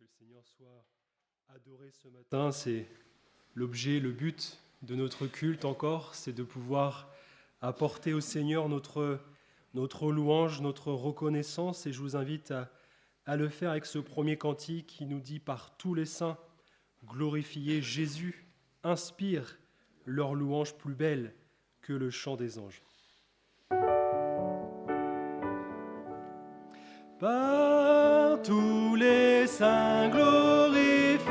le Seigneur soit adoré ce matin. C'est l'objet, le but de notre culte encore, c'est de pouvoir apporter au Seigneur notre louange, notre reconnaissance. Et je vous invite à le faire avec ce premier cantique qui nous dit par tous les saints, glorifiez Jésus, inspire leur louange plus belle que le chant des anges. Par tous les saints glorifiés,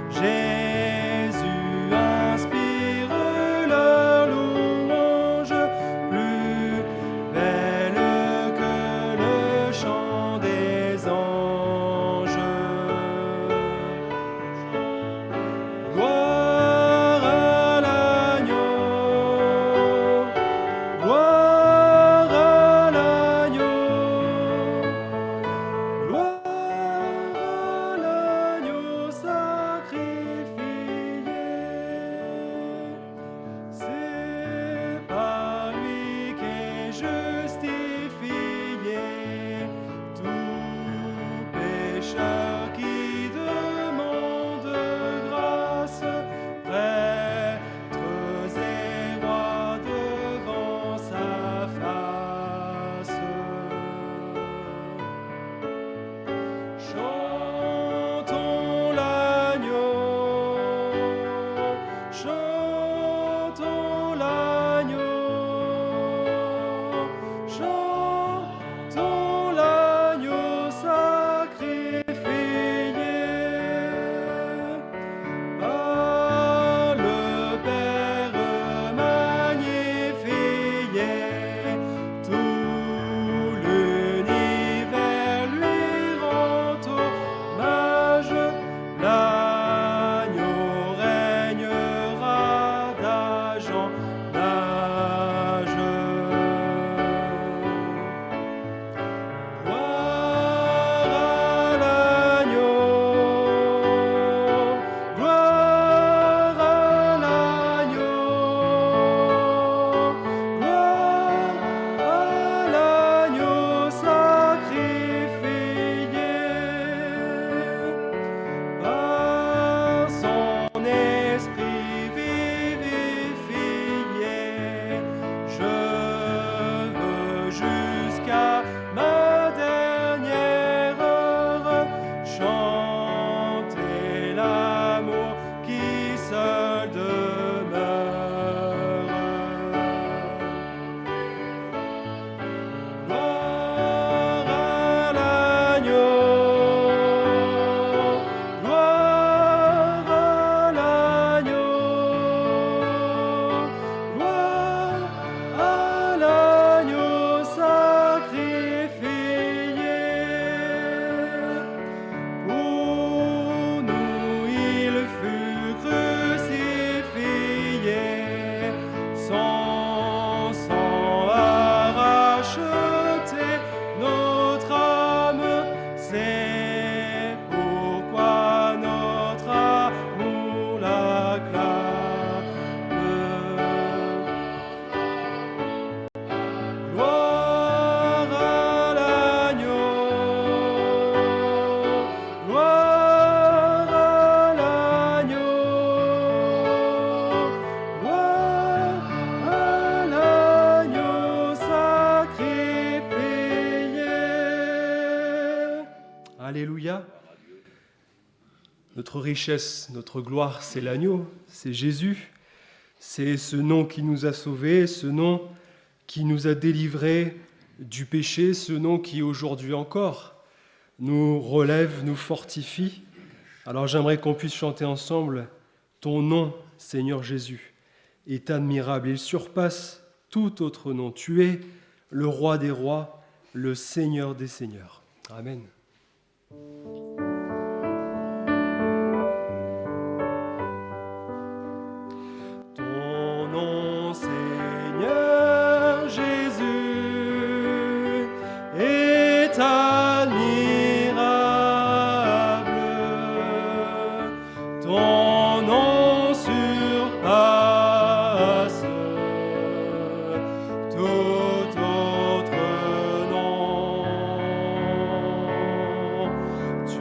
Jésus inspire leur louange plus belle que le chant des anges. Gloire à l'agneau, gloire à l'agneau. Gloire à l'agneau sacrifié, c'est par lui qu'est justifié tout pécheur qui demande grâce, prêtres et rois devant sa face. Chantons l'agneau, chantons l'agneau sacrifié par le Père magnifié. Tout l'univers lui rend hommage, l'agneau régnera d'âge en âge. Gloire à l'agneau, gloire à l'agneau, gloire à l'agneau sacrifié par son esprit vivifié. Je veux jusqu'à ma dernière heure chanter l'amour qui seul demeure. Gloire à l'agneau, gloire à l'agneau, gloire à l'agneau sacrifié. Pour nous il fut crucifié, son sang a racheté notre âme, c'est pourquoi notre amour l'acclame. Gloire à l'agneau, gloire à l'agneau, gloire à l'agneau sacrifié. Alléluia. Notre richesse, notre gloire, c'est l'agneau, c'est Jésus. C'est ce nom qui nous a sauvés, ce nom qui nous a délivrés du péché, ce nom qui aujourd'hui encore nous relève, nous fortifie. Alors j'aimerais qu'on puisse chanter ensemble « Ton nom, Seigneur Jésus, est admirable, il surpasse tout autre nom. Tu es le roi des rois, le Seigneur des seigneurs. » Amen. Ton nom, Seigneur Jésus, est admirable. Ton nom surpasse tout autre nom. Tu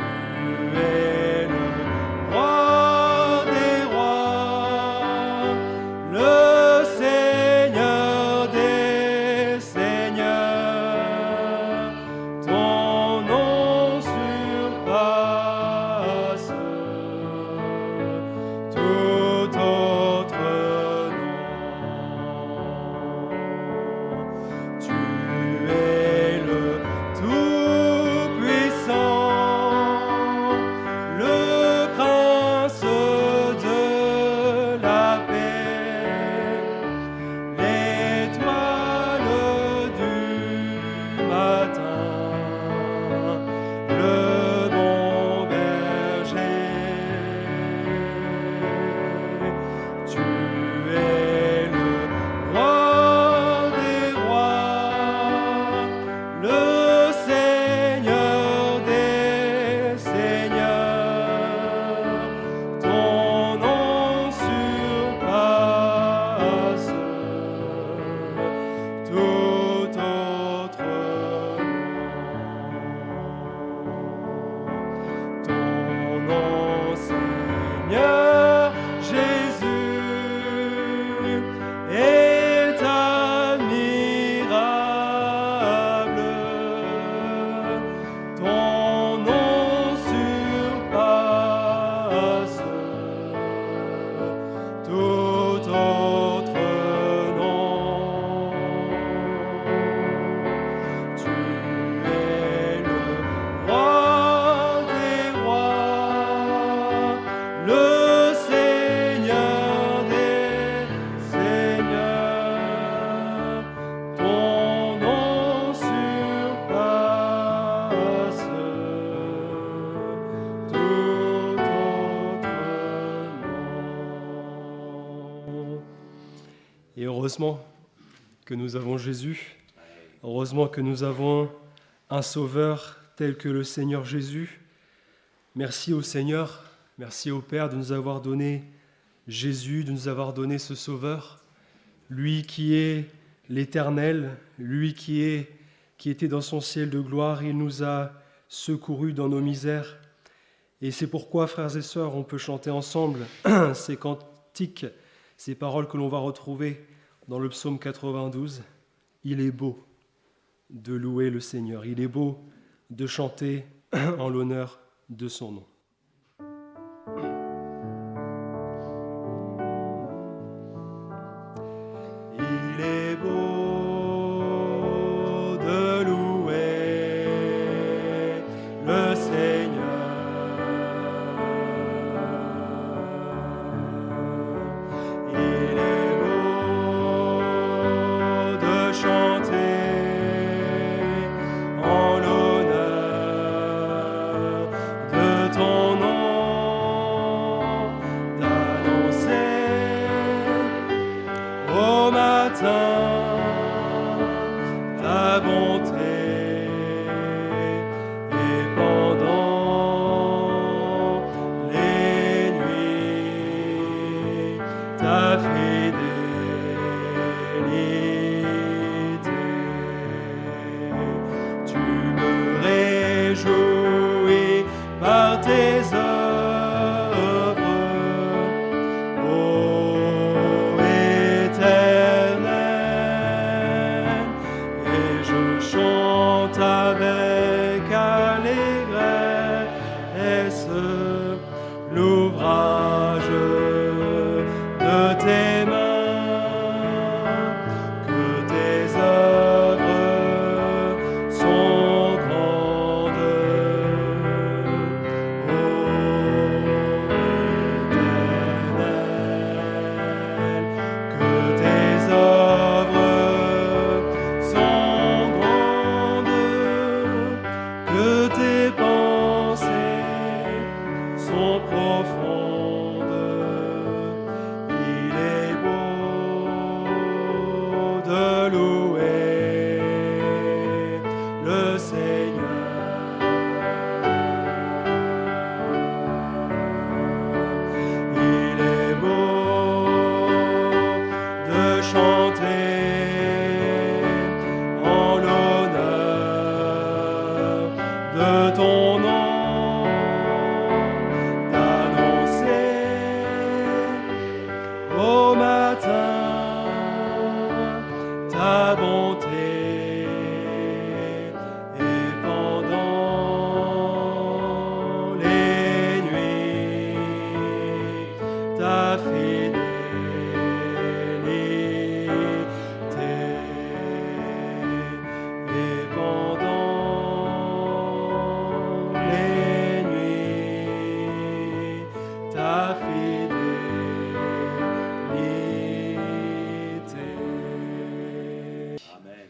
Heureusement que nous avons Jésus, heureusement que nous avons un Sauveur tel que le Seigneur Jésus. Merci au Seigneur, merci au Père de nous avoir donné Jésus, de nous avoir donné ce Sauveur, lui qui est l'Éternel, lui qui était dans son ciel de gloire. Il nous a secourus dans nos misères. Et c'est pourquoi, frères et sœurs, on peut chanter ensemble ces cantiques, ces paroles que l'on va retrouver dans le psaume 92. Il est beau de louer le Seigneur, il est beau de chanter en l'honneur de son nom. Il est beau de louer le Seigneur. Il est beau de chanter en l'honneur de ton nom, d'annoncer au matin ta bonté et pendant les nuits ta fidélité. Tu me réjouis par tes œuvres, ô Éternel, et je chante avec allégresse l'ouvrage de tes mains, que tes œuvres sont grandes, ô Éternel, que tes œuvres sont grandes, que tes pensées sont profondes. Il est beau de louer le Seigneur. Il est beau de chanter en l'honneur de ton nom, d'annoncer au matin ta bonté et pendant les nuits ta fidélité. Et pendant les nuits ta fidélité. Amen.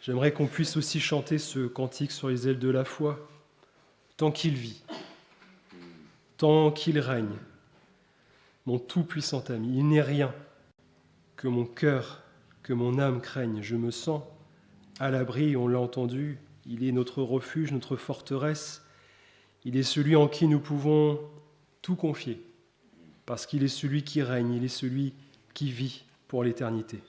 J'aimerais qu'on puisse aussi chanter ce cantique sur les ailes de la foi. Tant qu'il vit, tant qu'il règne, mon tout-puissant ami, il n'est rien que mon cœur, que mon âme craigne. Je me sens à l'abri, on l'a entendu, il est notre refuge, notre forteresse. Il est celui en qui nous pouvons tout confier, parce qu'il est celui qui règne, il est celui qui vit pour l'éternité.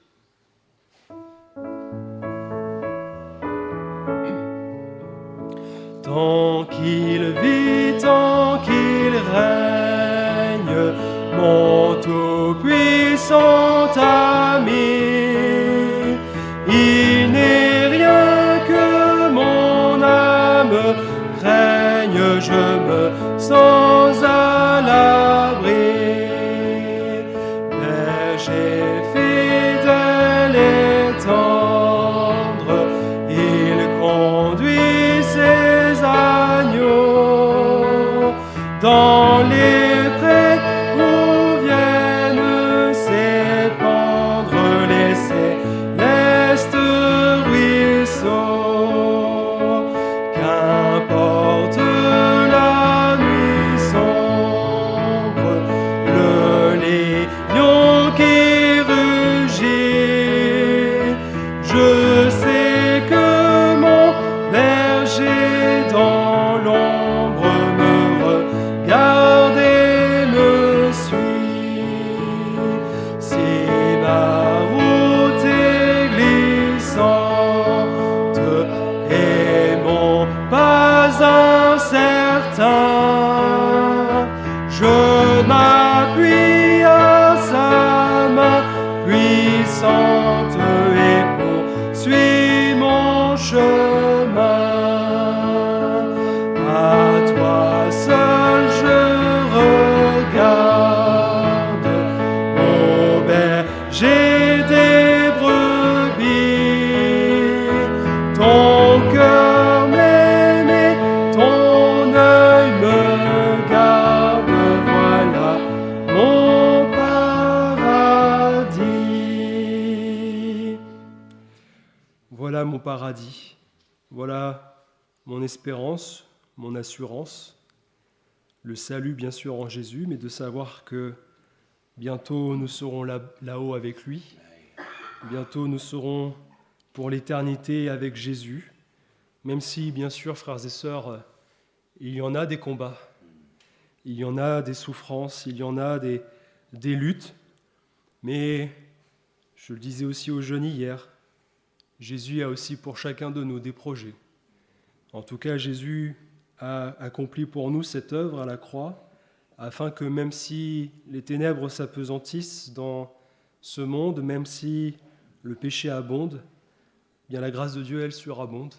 Tant qu'il vit, tant qu'il règne, mon tout-puissant ami, il n'est rien que mon âme craigne, je me sens à l'abri. Berger fidèle et tendre, il conduit ses agneaux dans les prés où viennent s'épandre les célestes ruisseaux. Qu'importe la nuit sombre, chemin. À toi seul je regarde, ô berger des brebis. Ton cœur m'aime et ton œil me garde, voilà mon paradis. Voilà mon paradis, voilà mon espérance, mon assurance, le salut bien sûr en Jésus, mais de savoir que bientôt nous serons là-haut avec lui, bientôt nous serons pour l'éternité avec Jésus, même si bien sûr, frères et sœurs, il y en a des combats, il y en a des souffrances, il y en a des luttes, mais je le disais aussi aux jeunes hier, Jésus a aussi pour chacun de nous des projets. En tout cas, Jésus a accompli pour nous cette œuvre à la croix, afin que même si les ténèbres s'apesantissent dans ce monde, même si le péché abonde, bien la grâce de Dieu, elle surabonde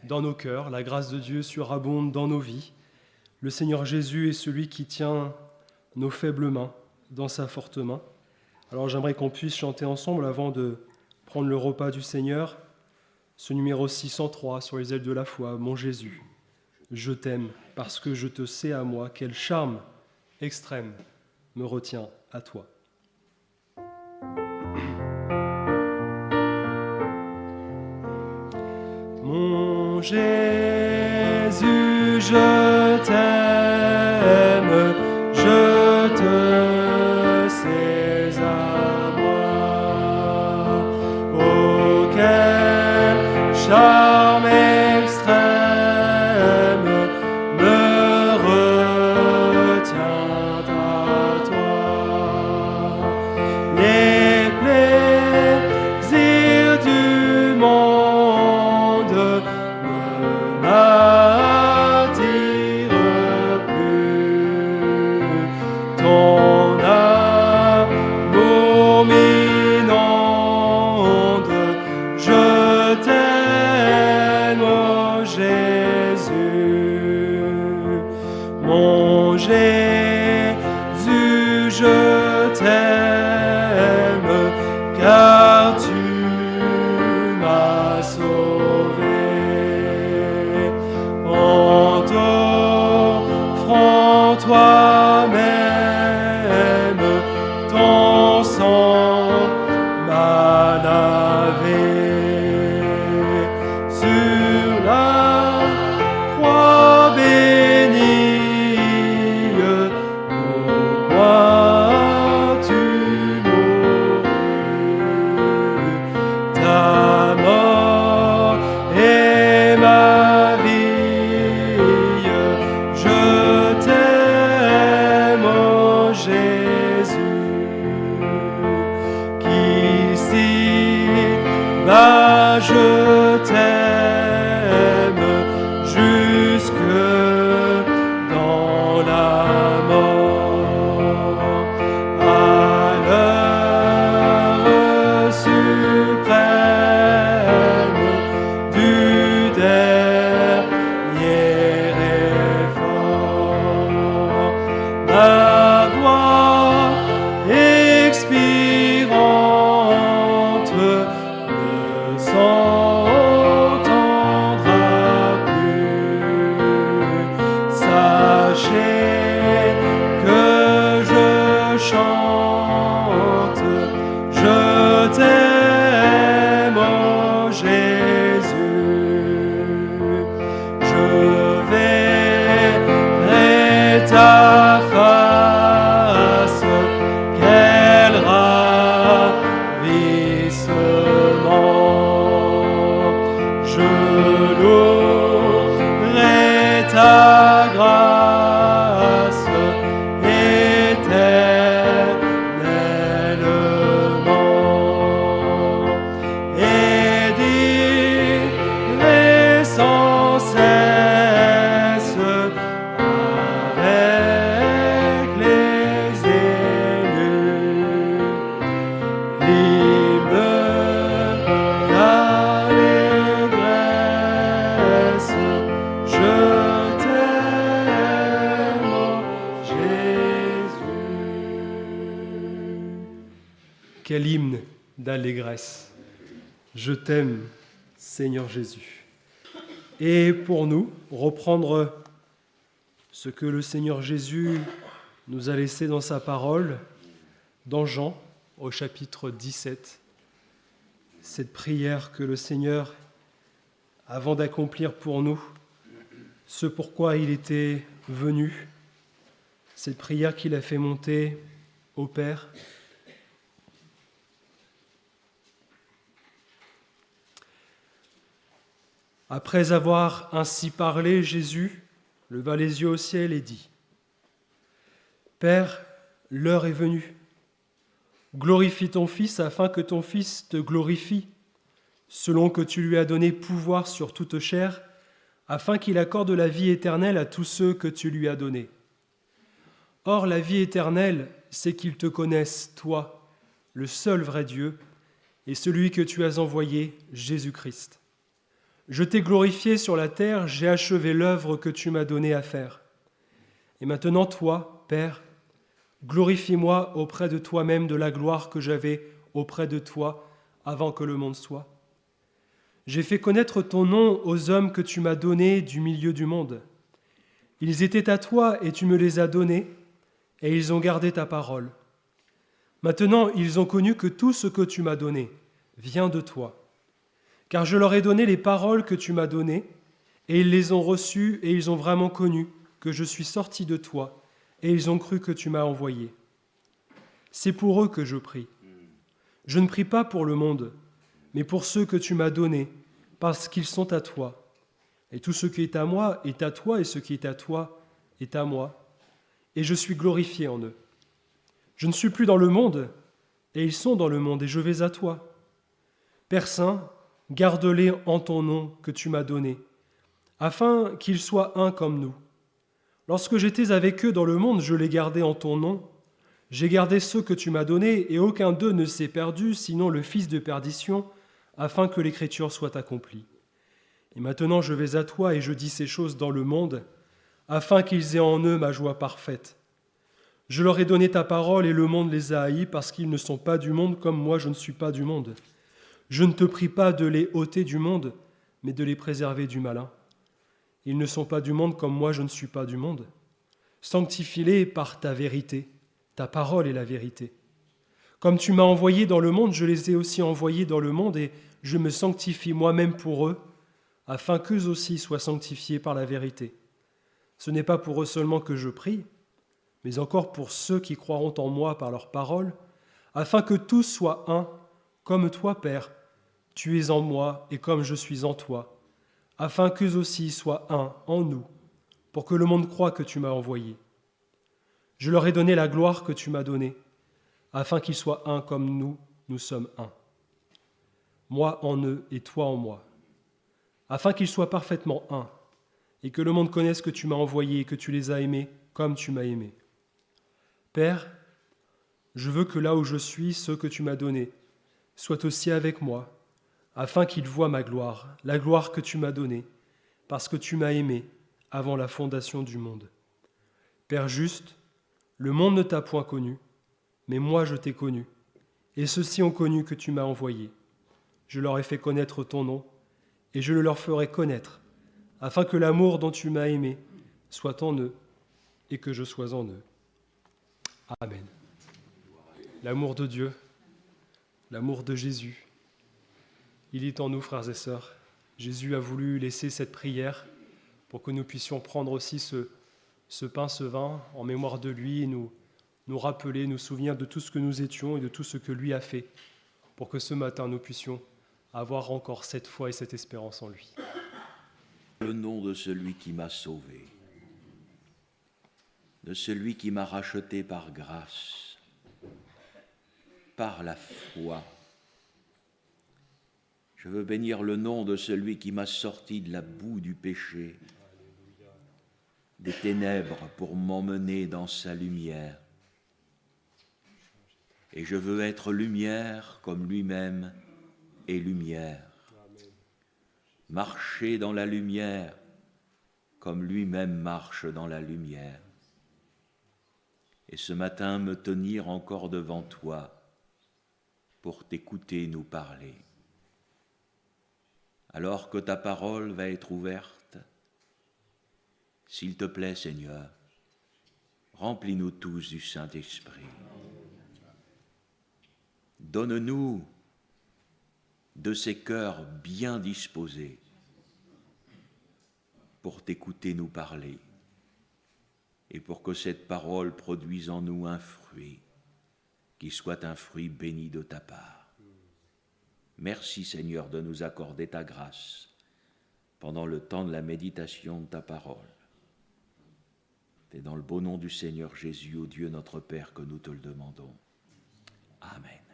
dans nos cœurs, la grâce de Dieu surabonde dans nos vies. Le Seigneur Jésus est celui qui tient nos faibles mains dans sa forte main. Alors j'aimerais qu'on puisse chanter ensemble avant de prendre le repas du Seigneur, ce numéro 603 sur les ailes de la foi, mon Jésus. Je t'aime parce que je te sais à moi, quel charme extrême me retient à toi. Mon Jésus, je t'aime, je te sais à moi. Oh, quel charme extrême me retient à toi. Les plaisirs du monde ne m'attirent plus. Ton amour m'inonde, je t'aime, oh Jésus. Mon Jésus, je t'aime, car tu m'as sauvé. En t'offrant toi-même, ton sang m'a lavé. Sur la croix bénie, pour moi tu mourus. Ta mort est ma vie, je t'aime, oh Jésus, qu'ici-bas je t'aime jusque dans la mort. À l'heure suprême du dernier effort, ma voix expirante me semble quel hymne d'allégresse. Je t'aime, Seigneur Jésus. Et pour nous, reprendre ce que le Seigneur Jésus nous a laissé dans sa parole, dans Jean, au chapitre 17, cette prière que le Seigneur, avant d'accomplir pour nous ce pourquoi il était venu, cette prière qu'il a fait monter au Père. Après avoir ainsi parlé, Jésus leva les yeux au ciel et dit : Père, l'heure est venue. Glorifie ton Fils afin que ton Fils te glorifie, selon que tu lui as donné pouvoir sur toute chair, afin qu'il accorde la vie éternelle à tous ceux que tu lui as donnés. Or, la vie éternelle, c'est qu'ils te connaissent, toi, le seul vrai Dieu, et celui que tu as envoyé, Jésus-Christ. Je t'ai glorifié sur la terre, j'ai achevé l'œuvre que tu m'as donnée à faire. Et maintenant, toi, Père, glorifie-moi auprès de toi-même de la gloire que j'avais auprès de toi avant que le monde soit. J'ai fait connaître ton nom aux hommes que tu m'as donnés du milieu du monde. Ils étaient à toi et tu me les as donnés, et ils ont gardé ta parole. Maintenant, ils ont connu que tout ce que tu m'as donné vient de toi. Car je leur ai donné les paroles que tu m'as données, et ils les ont reçues, et ils ont vraiment connu que je suis sorti de toi, et ils ont cru que tu m'as envoyé. C'est pour eux que je prie. Je ne prie pas pour le monde, mais pour ceux que tu m'as donnés, parce qu'ils sont à toi. Et tout ce qui est à moi est à toi, et ce qui est à toi est à moi. Et je suis glorifié en eux. Je ne suis plus dans le monde, et ils sont dans le monde, et je vais à toi. Père Saint, garde-les en ton nom que tu m'as donné, afin qu'ils soient un comme nous. Lorsque j'étais avec eux dans le monde, je les gardais en ton nom. J'ai gardé ceux que tu m'as donnés, et aucun d'eux ne s'est perdu, sinon le fils de perdition, afin que l'écriture soit accomplie. Et maintenant je vais à toi, et je dis ces choses dans le monde, afin qu'ils aient en eux ma joie parfaite. Je leur ai donné ta parole, et le monde les a haïs, parce qu'ils ne sont pas du monde, comme moi je ne suis pas du monde. Je ne te prie pas de les ôter du monde, mais de les préserver du malin. Ils ne sont pas du monde, comme moi je ne suis pas du monde. Sanctifie-les par ta vérité. Ta parole est la vérité. Comme tu m'as envoyé dans le monde, je les ai aussi envoyés dans le monde, et je me sanctifie moi-même pour eux, afin qu'eux aussi soient sanctifiés par la vérité. Ce n'est pas pour eux seulement que je prie, mais encore pour ceux qui croiront en moi par leur parole, afin que tous soient un, comme toi, Père, tu es en moi et comme je suis en toi, afin qu'eux aussi soient un en nous, pour que le monde croie que tu m'as envoyé. Je leur ai donné la gloire que tu m'as donnée, afin qu'ils soient un comme nous sommes un. Moi en eux et toi en moi, afin qu'ils soient parfaitement un, et que le monde connaisse que tu m'as envoyé et que tu les as aimés comme tu m'as aimé. Père, je veux que là où je suis, ceux que tu m'as donnés soient aussi avec moi, afin qu'ils voient ma gloire, la gloire que tu m'as donnée, parce que tu m'as aimé avant la fondation du monde. Père juste, le monde ne t'a point connu, mais moi je t'ai connu, et ceux-ci ont connu que tu m'as envoyé. Je leur ai fait connaître ton nom, et je le leur ferai connaître, afin que l'amour dont tu m'as aimé soit en eux, et que je sois en eux. Amen. L'amour de Dieu, l'amour de Jésus, il est en nous, frères et sœurs. Jésus a voulu laisser cette prière pour que nous puissions prendre aussi ce pain, ce vin, en mémoire de lui, et nous rappeler, nous souvenir de tout ce que nous étions et de tout ce que lui a fait, pour que ce matin nous puissions avoir encore cette foi et cette espérance en lui. Le nom de celui qui m'a sauvé, de celui qui m'a racheté par grâce, par la foi. Je veux bénir le nom de celui qui m'a sorti de la boue du péché, des ténèbres pour m'emmener dans sa lumière. Et je veux être lumière comme lui-même est lumière. Marcher dans la lumière comme lui-même marche dans la lumière. Et ce matin me tenir encore devant toi pour t'écouter nous parler. Alors que ta parole va être ouverte, s'il te plaît, Seigneur, remplis-nous tous du Saint-Esprit. Donne-nous de ces cœurs bien disposés pour t'écouter nous parler et pour que cette parole produise en nous un fruit qui soit un fruit béni de ta part. Merci Seigneur de nous accorder ta grâce pendant le temps de la méditation de ta parole. C'est dans le beau nom du Seigneur Jésus, ô Dieu notre Père, que nous te le demandons. Amen.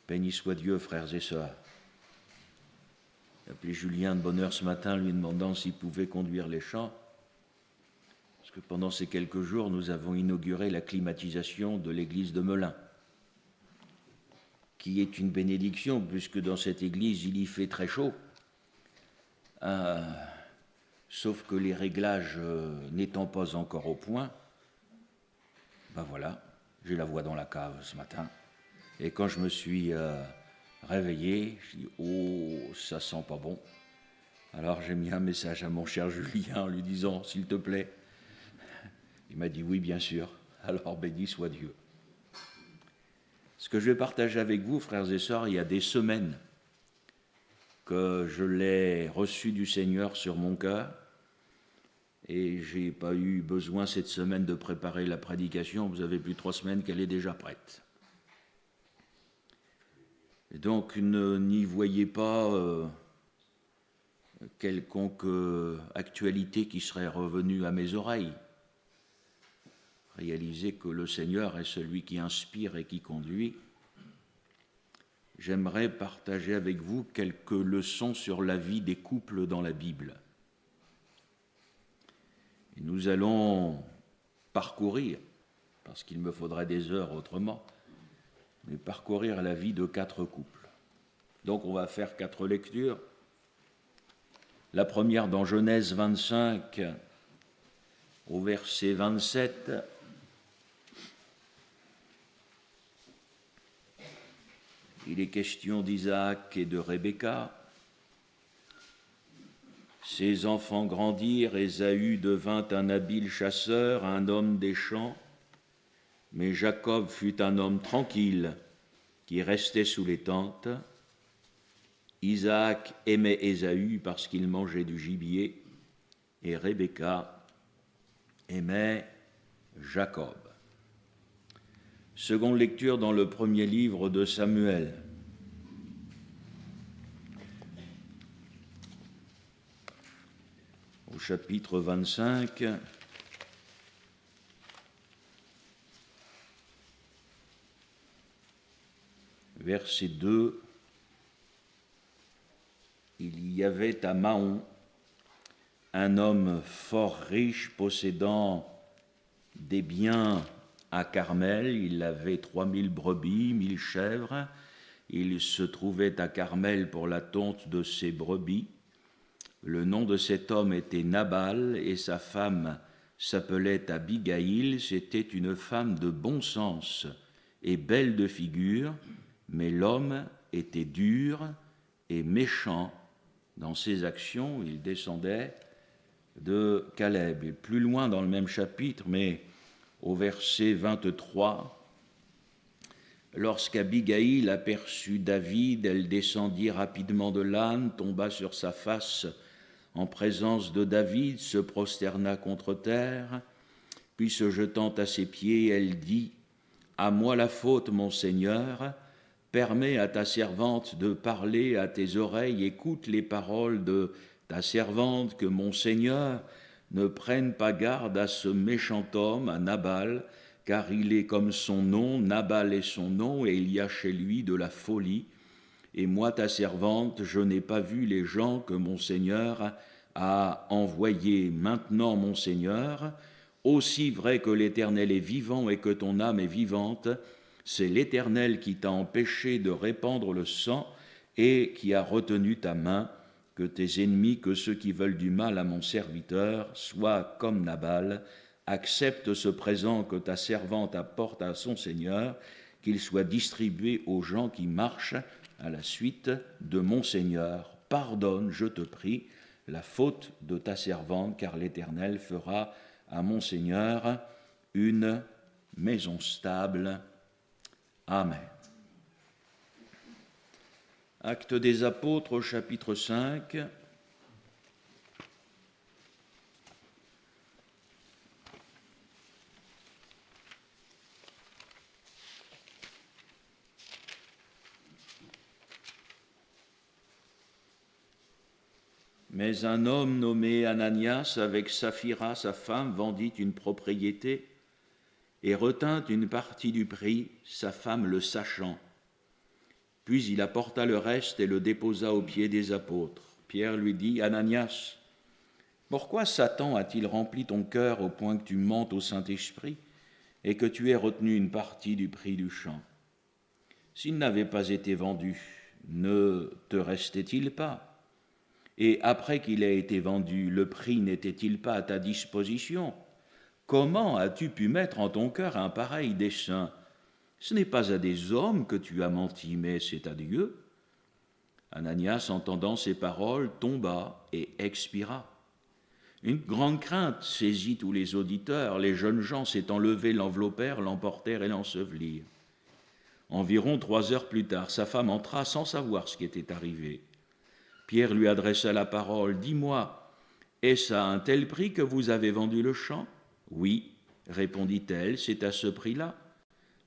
Béni soit Dieu, frères et sœurs. J'ai appelé Julien de bonne heure ce matin, lui demandant s'il pouvait conduire les chants. Parce que pendant ces quelques jours, nous avons inauguré la climatisation de l'église de Melun, qui est une bénédiction, puisque dans cette église, il y fait très chaud. Sauf que les réglages n'étant pas encore au point, ben voilà, j'ai la voix dans la cave ce matin. Et quand je me suis réveillé, je dis « Oh, ça sent pas bon ». Alors j'ai mis un message à mon cher Julien en lui disant « S'il te plaît ». Il m'a dit « Oui, bien sûr ». Alors béni soit Dieu. Ce que je vais partager avec vous, frères et sœurs, il y a des semaines que je l'ai reçu du Seigneur sur mon cœur et je n'ai pas eu besoin cette semaine de préparer la prédication. Vous avez plus de 3 semaines qu'elle est déjà prête. Et donc, n'y voyez pas quelconque actualité qui serait revenue à mes oreilles. Réalisez que le Seigneur est celui qui inspire et qui conduit. J'aimerais partager avec vous quelques leçons sur la vie des couples dans la Bible. Et nous allons parcourir, parce qu'il me faudrait des heures autrement, mais parcourir la vie de 4 couples. Donc on va faire 4 lectures. La première dans Genèse 25, au verset 27. Il est question d'Isaac et de Rebecca. Ses enfants grandirent, Ésaü devint un habile chasseur, un homme des champs. Mais Jacob fut un homme tranquille qui restait sous les tentes. Isaac aimait Ésaü parce qu'il mangeait du gibier, et Rebecca aimait Jacob. Seconde lecture dans le premier livre de Samuel. Au chapitre 25, verset 2, il y avait à Mahon un homme fort riche possédant des biens à Carmel. Il avait 3000 brebis, 1000 chèvres. Il se trouvait à Carmel pour la tonte de ses brebis. Le nom de cet homme était Nabal et sa femme s'appelait Abigaïl. C'était une femme de bon sens et belle de figure, mais l'homme était dur et méchant dans ses actions. Il descendait de Caleb. Et plus loin dans le même chapitre, mais au verset 23, lorsqu'Abigaïl aperçut David, elle descendit rapidement de l'âne, tomba sur sa face en présence de David, se prosterna contre terre, puis se jetant à ses pieds, elle dit « À moi la faute, mon Seigneur, permets à ta servante de parler à tes oreilles, écoute les paroles de ta servante, que mon Seigneur ne prenne pas garde à ce méchant homme, à Nabal, car il est comme son nom, Nabal est son nom, et il y a chez lui de la folie. Et moi, ta servante, je n'ai pas vu les gens que mon Seigneur a envoyés. Maintenant, mon Seigneur, aussi vrai que l'Éternel est vivant et que ton âme est vivante, c'est l'Éternel qui t'a empêché de répandre le sang et qui a retenu ta main, que tes ennemis, que ceux qui veulent du mal à mon serviteur, soient comme Nabal. Accepte ce présent que ta servante apporte à son Seigneur, qu'il soit distribué aux gens qui marchent à la suite de mon Seigneur. Pardonne, je te prie, la faute de ta servante, car l'Éternel fera à mon Seigneur une maison stable. Amen. Actes des Apôtres au chapitre 5. Mais un homme nommé Ananias, avec Saphira, sa femme, vendit une propriété et retint une partie du prix, sa femme le sachant. Puis il apporta le reste et le déposa aux pieds des apôtres. Pierre lui dit, « Ananias, pourquoi Satan a-t-il rempli ton cœur au point que tu mentes au Saint-Esprit et que tu aies retenu une partie du prix du champ? S'il n'avait pas été vendu, ne te restait-il pas? Et après qu'il ait été vendu, le prix n'était-il pas à ta disposition? Comment as-tu pu mettre en ton cœur un pareil dessein? Ce n'est pas à des hommes que tu as menti, mais c'est à Dieu. » Ananias, entendant ces paroles, tomba et expira. Une grande crainte saisit tous les auditeurs. Les jeunes gens s'étant levés, l'enveloppèrent, l'emportèrent et l'ensevelirent. Environ 3 heures plus tard, sa femme entra sans savoir ce qui était arrivé. Pierre lui adressa la parole. « Dis-moi, est-ce à un tel prix que vous avez vendu le champ? » ?»« Oui, répondit-elle, c'est à ce prix-là. »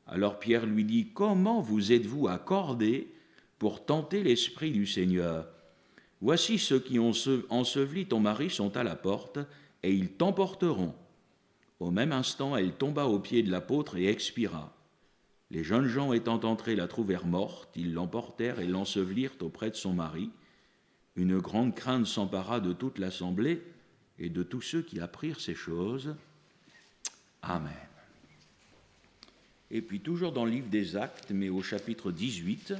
Alors Pierre lui dit, « Comment vous êtes-vous accordés pour tenter l'Esprit du Seigneur? Voici ceux qui ont enseveli ton mari sont à la porte, et ils t'emporteront. » Au même instant, elle tomba aux pieds de l'apôtre et expira. Les jeunes gens étant entrés la trouvèrent morte, ils l'emportèrent et l'ensevelirent auprès de son mari. Une grande crainte s'empara de toute l'assemblée et de tous ceux qui apprirent ces choses. Amen. Et puis toujours dans le livre des Actes, mais au chapitre 18,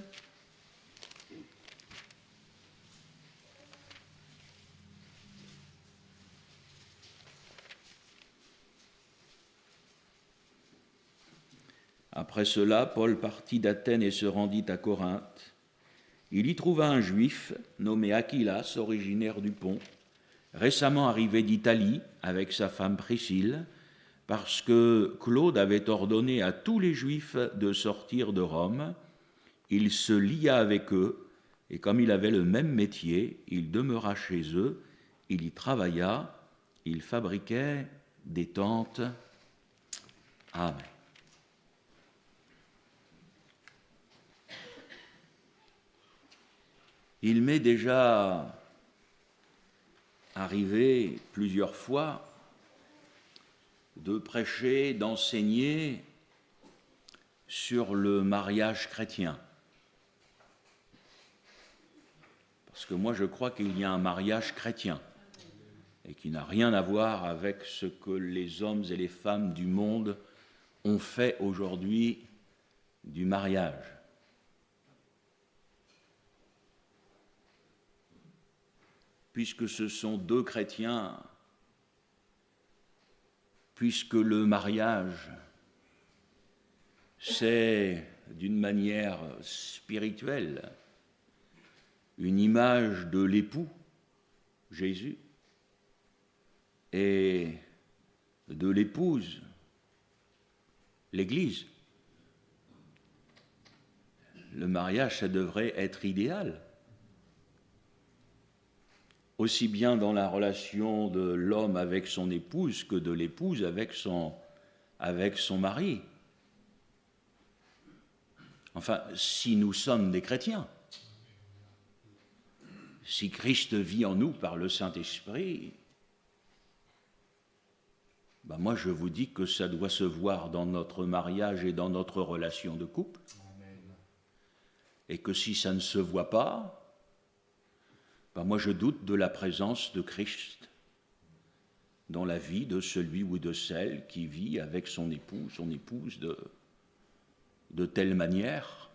après cela, Paul partit d'Athènes et se rendit à Corinthe. Il y trouva un juif nommé Aquilas, originaire du Pont, récemment arrivé d'Italie avec sa femme Priscille, parce que Claude avait ordonné à tous les Juifs de sortir de Rome. Il se lia avec eux, et comme il avait le même métier, il demeura chez eux, il y travailla, il fabriquait des tentes. Amen. Il m'est déjà arrivé plusieurs fois de prêcher, d'enseigner sur le mariage chrétien. Parce que moi, je crois qu'il y a un mariage chrétien et qui n'a rien à voir avec ce que les hommes et les femmes du monde ont fait aujourd'hui du mariage. Puisque ce sont 2 chrétiens, puisque le mariage, c'est d'une manière spirituelle une image de l'époux, Jésus, et de l'épouse, l'Église. Le mariage, ça devrait être idéal. Aussi bien dans la relation de l'homme avec son épouse que de l'épouse avec son mari. Enfin, si nous sommes des chrétiens, si Christ vit en nous par le Saint-Esprit, moi je vous dis que ça doit se voir dans notre mariage et dans notre relation de couple. Amen. Et que si ça ne se voit pas, moi je doute de la présence de Christ dans la vie de celui ou de celle qui vit avec son épouse de telle manière.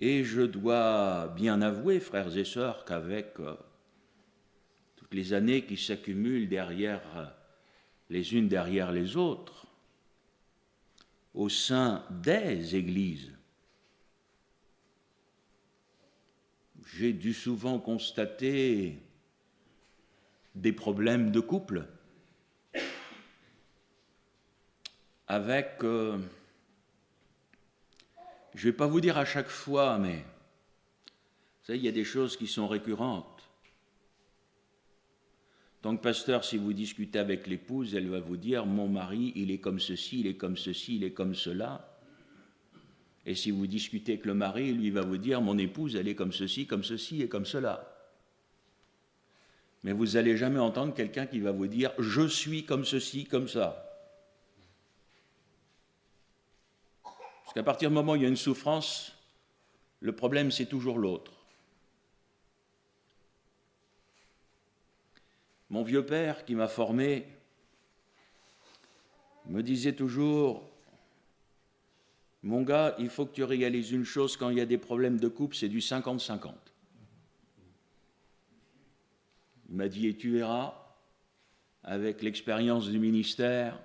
Et je dois bien avouer, frères et sœurs, qu'avec toutes les années qui s'accumulent les unes derrière les autres, au sein des églises. J'ai dû souvent constater des problèmes de couple avec, je ne vais pas vous dire à chaque fois, mais vous savez, il y a des choses qui sont récurrentes. En tant que pasteur, si vous discutez avec l'épouse, elle va vous dire « mon mari, il est comme ceci, il est comme ceci, il est comme cela ». Et si vous discutez avec le mari, lui va vous dire « mon épouse, elle est comme ceci et comme cela ». Mais vous n'allez jamais entendre quelqu'un qui va vous dire « je suis comme ceci, comme ça ». Parce qu'à partir du moment où il y a une souffrance, le problème c'est toujours l'autre. Mon vieux père qui m'a formé me disait toujours « mon gars, il faut que tu réalises une chose, quand il y a des problèmes de couple, c'est du 50-50 ». Il m'a dit « et tu verras, avec l'expérience du ministère,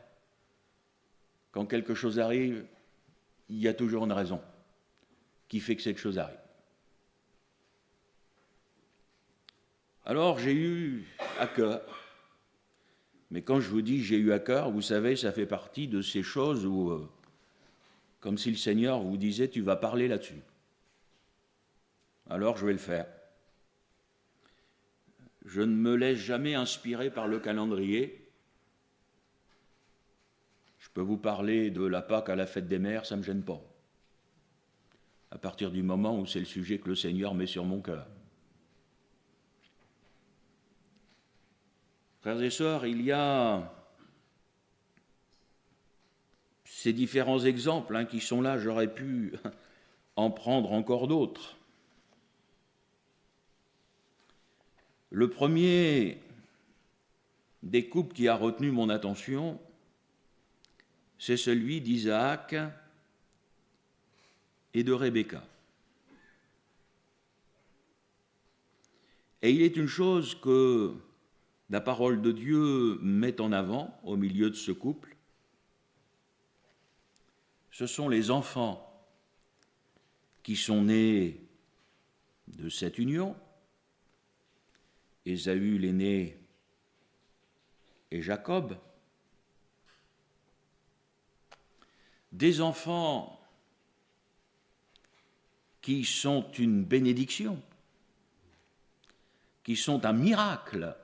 quand quelque chose arrive, il y a toujours une raison qui fait que cette chose arrive. » Alors j'ai eu à cœur, mais quand je vous dis j'ai eu à cœur, vous savez, ça fait partie de ces choses où, comme si le Seigneur vous disait tu vas parler là-dessus. Alors je vais le faire. Je ne me laisse jamais inspirer par le calendrier. Je peux vous parler de la Pâque à la fête des mères, ça ne me gêne pas. À partir du moment où c'est le sujet que le Seigneur met sur mon cœur. Frères et sœurs, il y a ces différents exemples qui sont là, j'aurais pu en prendre encore d'autres. Le premier des couples qui a retenu mon attention, c'est celui d'Isaac et de Rebecca. Et il est une chose que la parole de Dieu met en avant au milieu de ce couple. Ce sont les enfants qui sont nés de cette union. Ésaü l'aîné et Jacob. Des enfants qui sont une bénédiction, qui sont un miracle,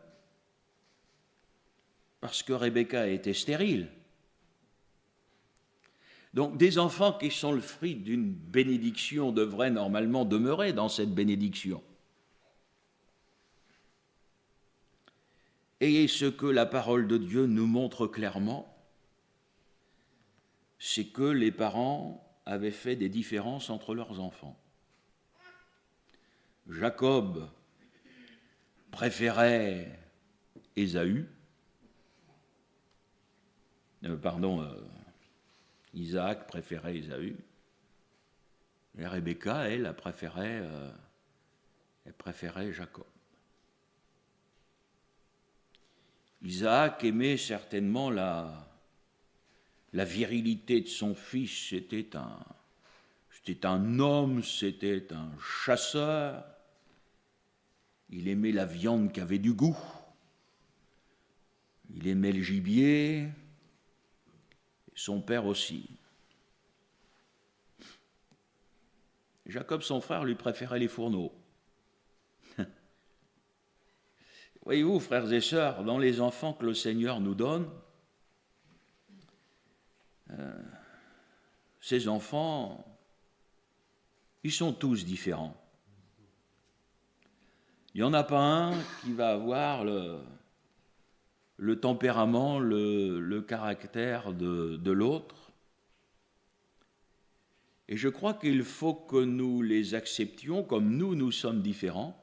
parce que Rebecca était stérile. Donc des enfants qui sont le fruit d'une bénédiction devraient normalement demeurer dans cette bénédiction. Et ce que la parole de Dieu nous montre clairement, c'est que les parents avaient fait des différences entre leurs enfants. Jacob préférait Ésaü, Isaac préférait Ésaü, et Rebecca, elle préférait Jacob. Isaac aimait certainement la virilité de son fils, c'était un homme, c'était un chasseur, il aimait la viande qui avait du goût, il aimait le gibier, son père aussi. Jacob, son frère, lui préférait les fourneaux. Voyez-vous, frères et sœurs, dans les enfants que le Seigneur nous donne, ces enfants, ils sont tous différents. Il n'y en a pas un qui va avoir le tempérament, le caractère de l'autre. Et je crois qu'il faut que nous les acceptions comme nous sommes différents.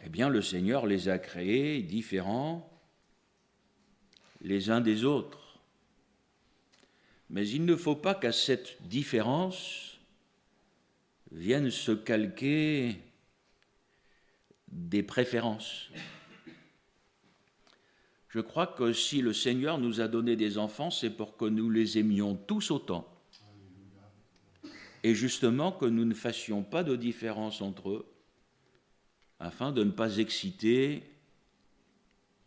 Eh bien, le Seigneur les a créés différents les uns des autres. Mais il ne faut pas qu'à cette différence viennent se calquer des préférences. Je crois que si le Seigneur nous a donné des enfants, c'est pour que nous les aimions tous autant. Et justement que nous ne fassions pas de différence entre eux, afin de ne pas exciter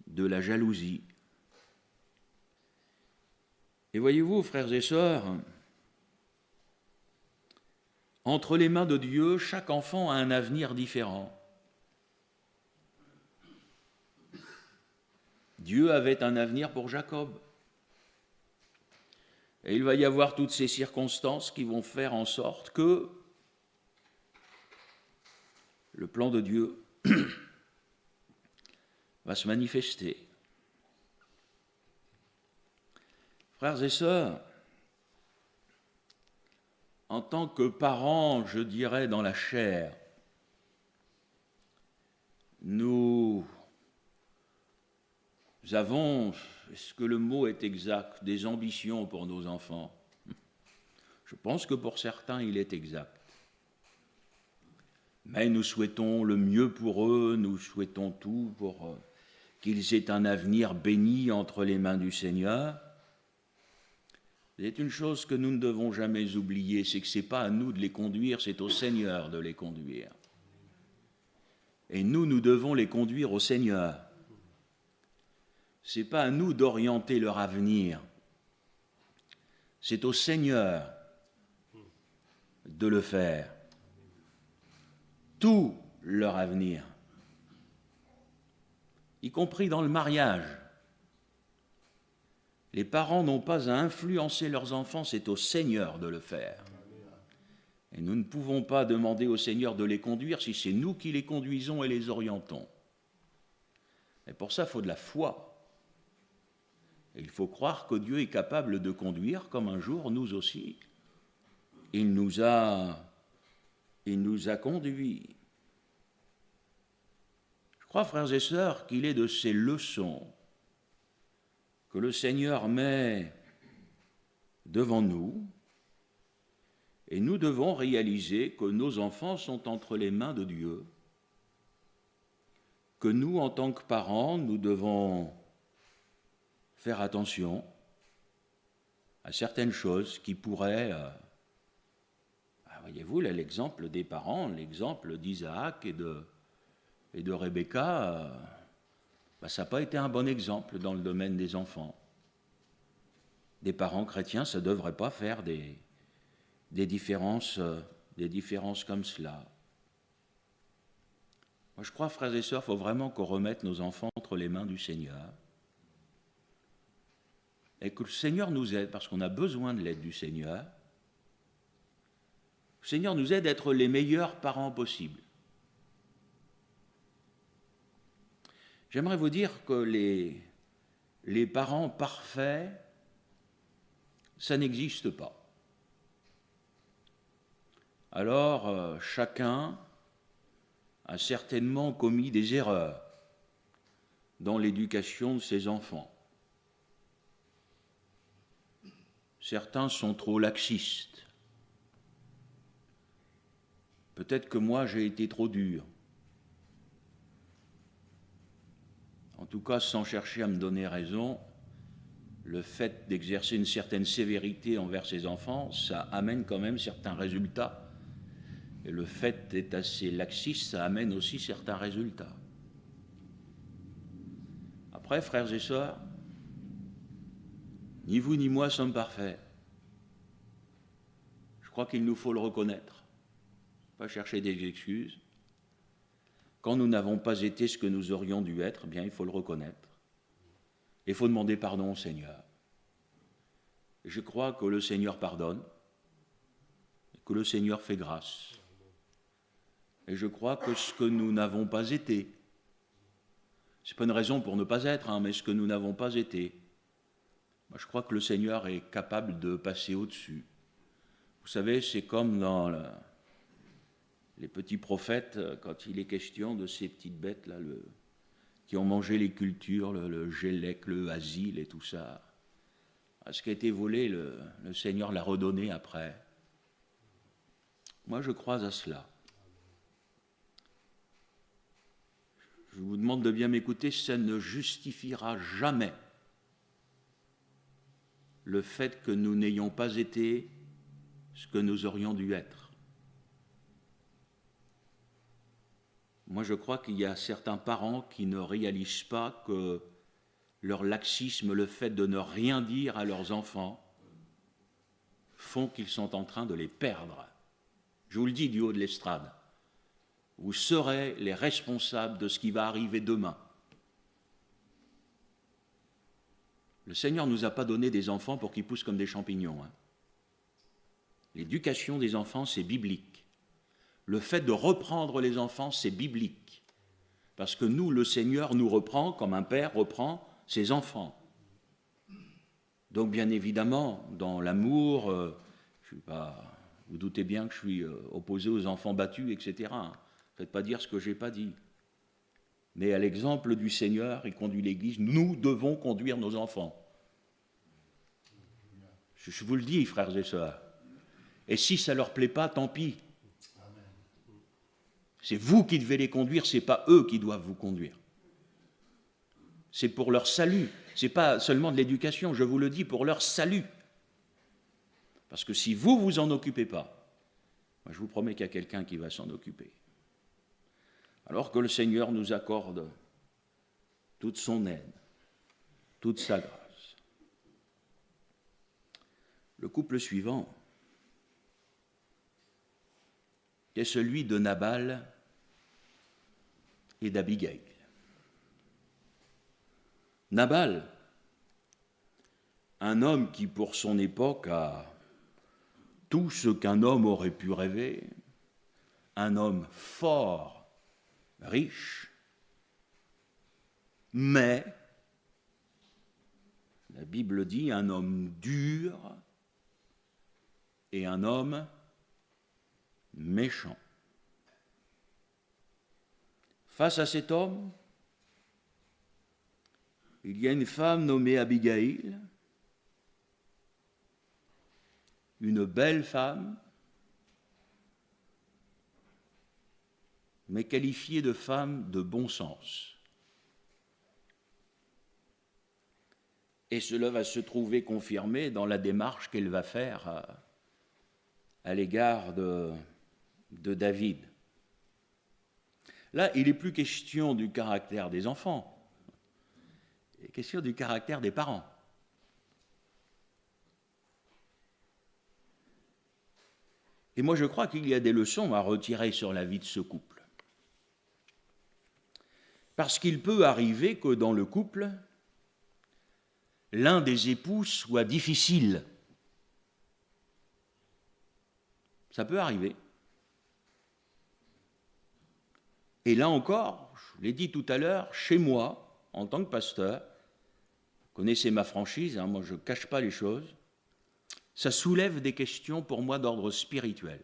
de la jalousie. Et voyez-vous, frères et sœurs, entre les mains de Dieu, chaque enfant a un avenir différent. Dieu avait un avenir pour Jacob. Et il va y avoir toutes ces circonstances qui vont faire en sorte que le plan de Dieu va se manifester. Frères et sœurs, en tant que parents, je dirais dans la chair, nous avons, est-ce que le mot est exact, des ambitions pour nos enfants? Je pense que pour certains, il est exact. Mais nous souhaitons le mieux pour eux, nous souhaitons tout pour qu'ils aient un avenir béni entre les mains du Seigneur. C'est une chose que nous ne devons jamais oublier, c'est que ce n'est pas à nous de les conduire, c'est au Seigneur de les conduire. Et nous devons les conduire au Seigneur. Ce n'est pas à nous d'orienter leur avenir, c'est au Seigneur de le faire. Tout leur avenir, y compris dans le mariage. Les parents n'ont pas à influencer leurs enfants, c'est au Seigneur de le faire. Et nous ne pouvons pas demander au Seigneur de les conduire si c'est nous qui les conduisons et les orientons. Et pour ça, il faut de la foi. Et il faut croire que Dieu est capable de conduire, comme un jour, nous aussi. Il nous a conduits. Je crois, frères et sœurs, qu'il est de ces leçons que le Seigneur met devant nous, et nous devons réaliser que nos enfants sont entre les mains de Dieu, que nous, en tant que parents, nous devons faire attention à certaines choses qui pourraient... voyez-vous, là, l'exemple des parents, l'exemple d'Isaac et de Rebecca, ça n'a pas été un bon exemple dans le domaine des enfants. Des parents chrétiens, ça ne devrait pas faire des différences comme cela. Moi, je crois, frères et sœurs, il faut vraiment qu'on remette nos enfants entre les mains du Seigneur et que le Seigneur nous aide, parce qu'on a besoin de l'aide du Seigneur. Le Seigneur nous aide à être les meilleurs parents possibles. J'aimerais vous dire que les parents parfaits, ça n'existe pas. Alors, chacun a certainement commis des erreurs dans l'éducation de ses enfants. Certains sont trop laxistes. Peut-être que moi, j'ai été trop dur. En tout cas, sans chercher à me donner raison, le fait d'exercer une certaine sévérité envers ses enfants, ça amène quand même certains résultats. Et le fait d'être assez laxiste, ça amène aussi certains résultats. Après, frères et sœurs, ni vous ni moi sommes parfaits. Je crois qu'il nous faut le reconnaître, pas chercher des excuses. Quand nous n'avons pas été ce que nous aurions dû être, bien, il faut le reconnaître. Il faut demander pardon au Seigneur. Je crois que le Seigneur pardonne, que le Seigneur fait grâce. Et je crois que ce que nous n'avons pas été, ce n'est pas une raison pour ne pas être, mais ce que nous n'avons pas été, je crois que le Seigneur est capable de passer au-dessus. Vous savez, c'est comme dans les petits prophètes, quand il est question de ces petites bêtes là, qui ont mangé les cultures, le gélec, le asile et tout ça. Ce qui a été volé, le Seigneur l'a redonné après. Moi, je crois à cela. je vous demande de bien m'écouter, ça ne justifiera jamais le fait que nous n'ayons pas été ce que nous aurions dû être. Moi, je crois qu'il y a certains parents qui ne réalisent pas que leur laxisme, le fait de ne rien dire à leurs enfants, font qu'ils sont en train de les perdre. Je vous le dis du haut de l'estrade. Vous serez les responsables de ce qui va arriver demain. Le Seigneur ne nous a pas donné des enfants pour qu'ils poussent comme des champignons. L'éducation des enfants, c'est biblique. Le fait de reprendre les enfants, c'est biblique. Parce que nous, le Seigneur nous reprend comme un père reprend ses enfants. Donc, bien évidemment, dans l'amour, vous doutez bien que je suis opposé aux enfants battus, etc. Ne faites pas dire ce que je n'ai pas dit. Mais à l'exemple du Seigneur, il conduit l'Église, nous devons conduire nos enfants. Je vous le dis, frères et sœurs. Et si ça ne leur plaît pas, tant pis. C'est vous qui devez les conduire, ce n'est pas eux qui doivent vous conduire. C'est pour leur salut. Ce n'est pas seulement de l'éducation, je vous le dis, pour leur salut. Parce que si vous ne vous en occupez pas, moi je vous promets qu'il y a quelqu'un qui va s'en occuper. Alors que le Seigneur nous accorde toute son aide, toute sa grâce. Le couple suivant est celui de Nabal et d'Abigail. Nabal, un homme qui pour son époque a tout ce qu'un homme aurait pu rêver, un homme fort, riche, mais, la Bible dit, un homme dur et un homme méchant. Face à cet homme, il y a une femme nommée Abigail, une belle femme, mais qualifiée de femme de bon sens. Et cela va se trouver confirmé dans la démarche qu'elle va faire à l'égard de David. Là, il n'est plus question du caractère des enfants, il est question du caractère des parents. Et moi, je crois qu'il y a des leçons à retirer sur la vie de ce couple. Parce qu'il peut arriver que dans le couple, l'un des époux soit difficile. Ça peut arriver. Et là encore, je l'ai dit tout à l'heure, chez moi, en tant que pasteur, vous connaissez ma franchise, moi je ne cache pas les choses, ça soulève des questions pour moi d'ordre spirituel.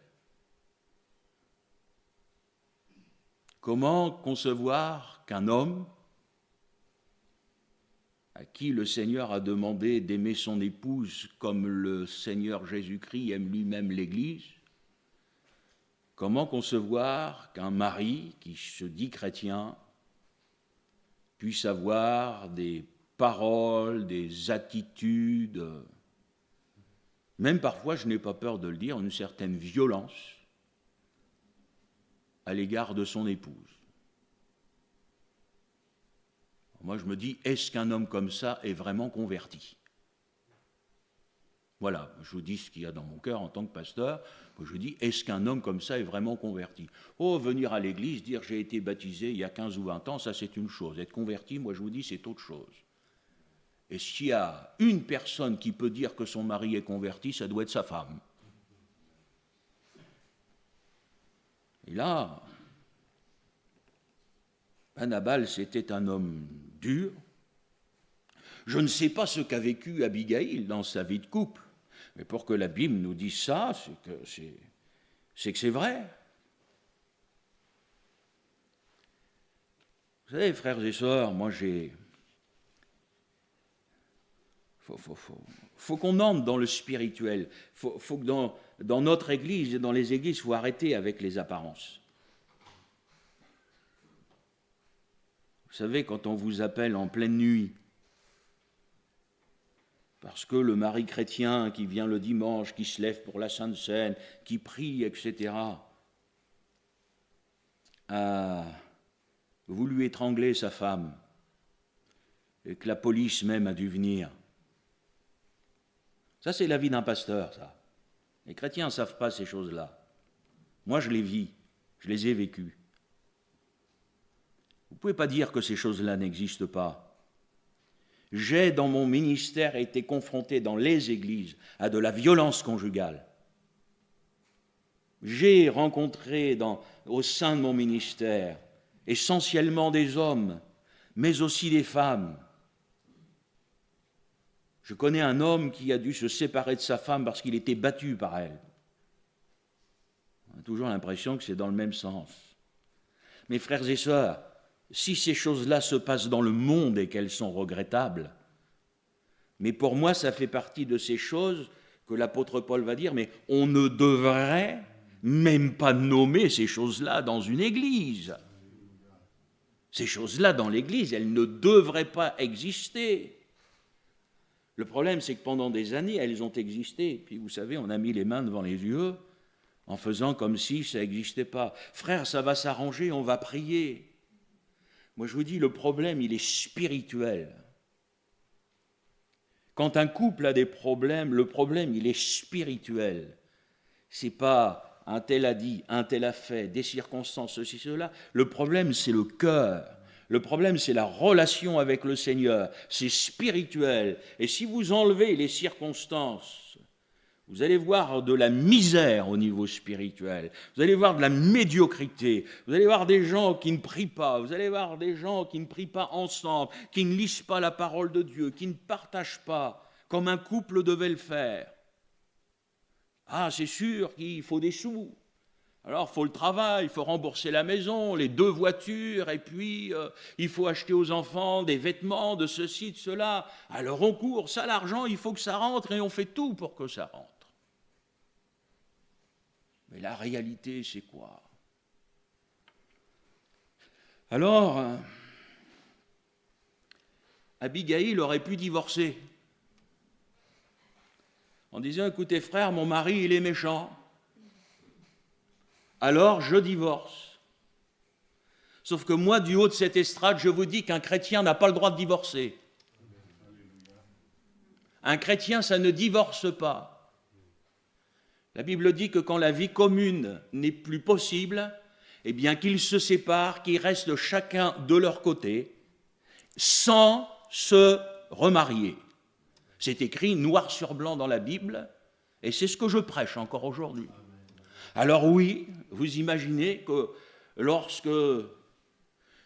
Comment concevoir qu'un homme à qui le Seigneur a demandé d'aimer son épouse comme le Seigneur Jésus-Christ aime lui-même l'Église, comment concevoir qu'un mari qui se dit chrétien puisse avoir des paroles, des attitudes, même parfois, je n'ai pas peur de le dire, une certaine violence à l'égard de son épouse. Moi, je me dis, est-ce qu'un homme comme ça est vraiment converti ? Voilà, je vous dis ce qu'il y a dans mon cœur en tant que pasteur. Je vous dis, est-ce qu'un homme comme ça est vraiment converti ? Oh, venir à l'église, dire j'ai été baptisé il y a 15 ou 20 ans, ça c'est une chose. Être converti, moi je vous dis, c'est autre chose. Et s'il y a une personne qui peut dire que son mari est converti, ça doit être sa femme. Et là, Nabal, c'était un homme dur. Je ne sais pas ce qu'a vécu Abigail dans sa vie de couple, mais pour que la Bible nous dise ça, c'est que c'est vrai. Vous savez, frères et sœurs, moi faut qu'on entre dans le spirituel. Faut que dans notre église et dans les églises, il faut arrêter avec les apparences. savez, quand on vous appelle en pleine nuit, parce que le mari chrétien qui vient le dimanche, qui se lève pour la Sainte Seine, qui prie, etc., a voulu étrangler sa femme, et que la police même a dû venir. Ça, c'est la vie d'un pasteur, ça. Les chrétiens ne savent pas ces choses-là. Moi, je les vis, je les ai vécues. Vous ne pouvez pas dire que ces choses-là n'existent pas. J'ai, dans mon ministère, été confronté dans les églises à de la violence conjugale. J'ai rencontré au sein de mon ministère essentiellement des hommes, mais aussi des femmes. Je connais un homme qui a dû se séparer de sa femme parce qu'il était battu par elle. On a toujours l'impression que c'est dans le même sens. Mes frères et sœurs, si ces choses-là se passent dans le monde et qu'elles sont regrettables, mais pour moi, ça fait partie de ces choses que l'apôtre Paul va dire, mais on ne devrait même pas nommer ces choses-là dans une église. Ces choses-là dans l'église, elles ne devraient pas exister. Le problème, c'est que pendant des années, elles ont existé. Puis vous savez, on a mis les mains devant les yeux en faisant comme si ça n'existait pas. Frère, ça va s'arranger, on va prier. Moi, je vous dis, le problème, il est spirituel. Quand un couple a des problèmes, le problème, il est spirituel. C'est pas un tel a dit, un tel a fait, des circonstances, ceci, cela. Le problème, c'est le cœur. Le problème, c'est la relation avec le Seigneur. C'est spirituel. Et si vous enlevez les circonstances, vous allez voir de la misère au niveau spirituel. Vous allez voir de la médiocrité. Vous allez voir des gens qui ne prient pas. Vous allez voir des gens qui ne prient pas ensemble, qui ne lisent pas la parole de Dieu, qui ne partagent pas comme un couple devait le faire. Ah, c'est sûr qu'il faut des sous. Alors, il faut le travail, il faut rembourser la maison, les 2 voitures, et puis il faut acheter aux enfants des vêtements, de ceci, de cela. Alors, on court, ça, l'argent, il faut que ça rentre, et on fait tout pour que ça rentre. Mais la réalité, c'est quoi? Alors, Abigail aurait pu divorcer en disant, écoutez frère, mon mari, il est méchant. Alors je divorce. Sauf que moi, du haut de cette estrade, je vous dis qu'un chrétien n'a pas le droit de divorcer. Un chrétien, ça ne divorce pas. La Bible dit que quand la vie commune n'est plus possible, eh bien qu'ils se séparent, qu'ils restent chacun de leur côté, sans se remarier. C'est écrit noir sur blanc dans la Bible, et c'est ce que je prêche encore aujourd'hui. Alors oui, vous imaginez que lorsque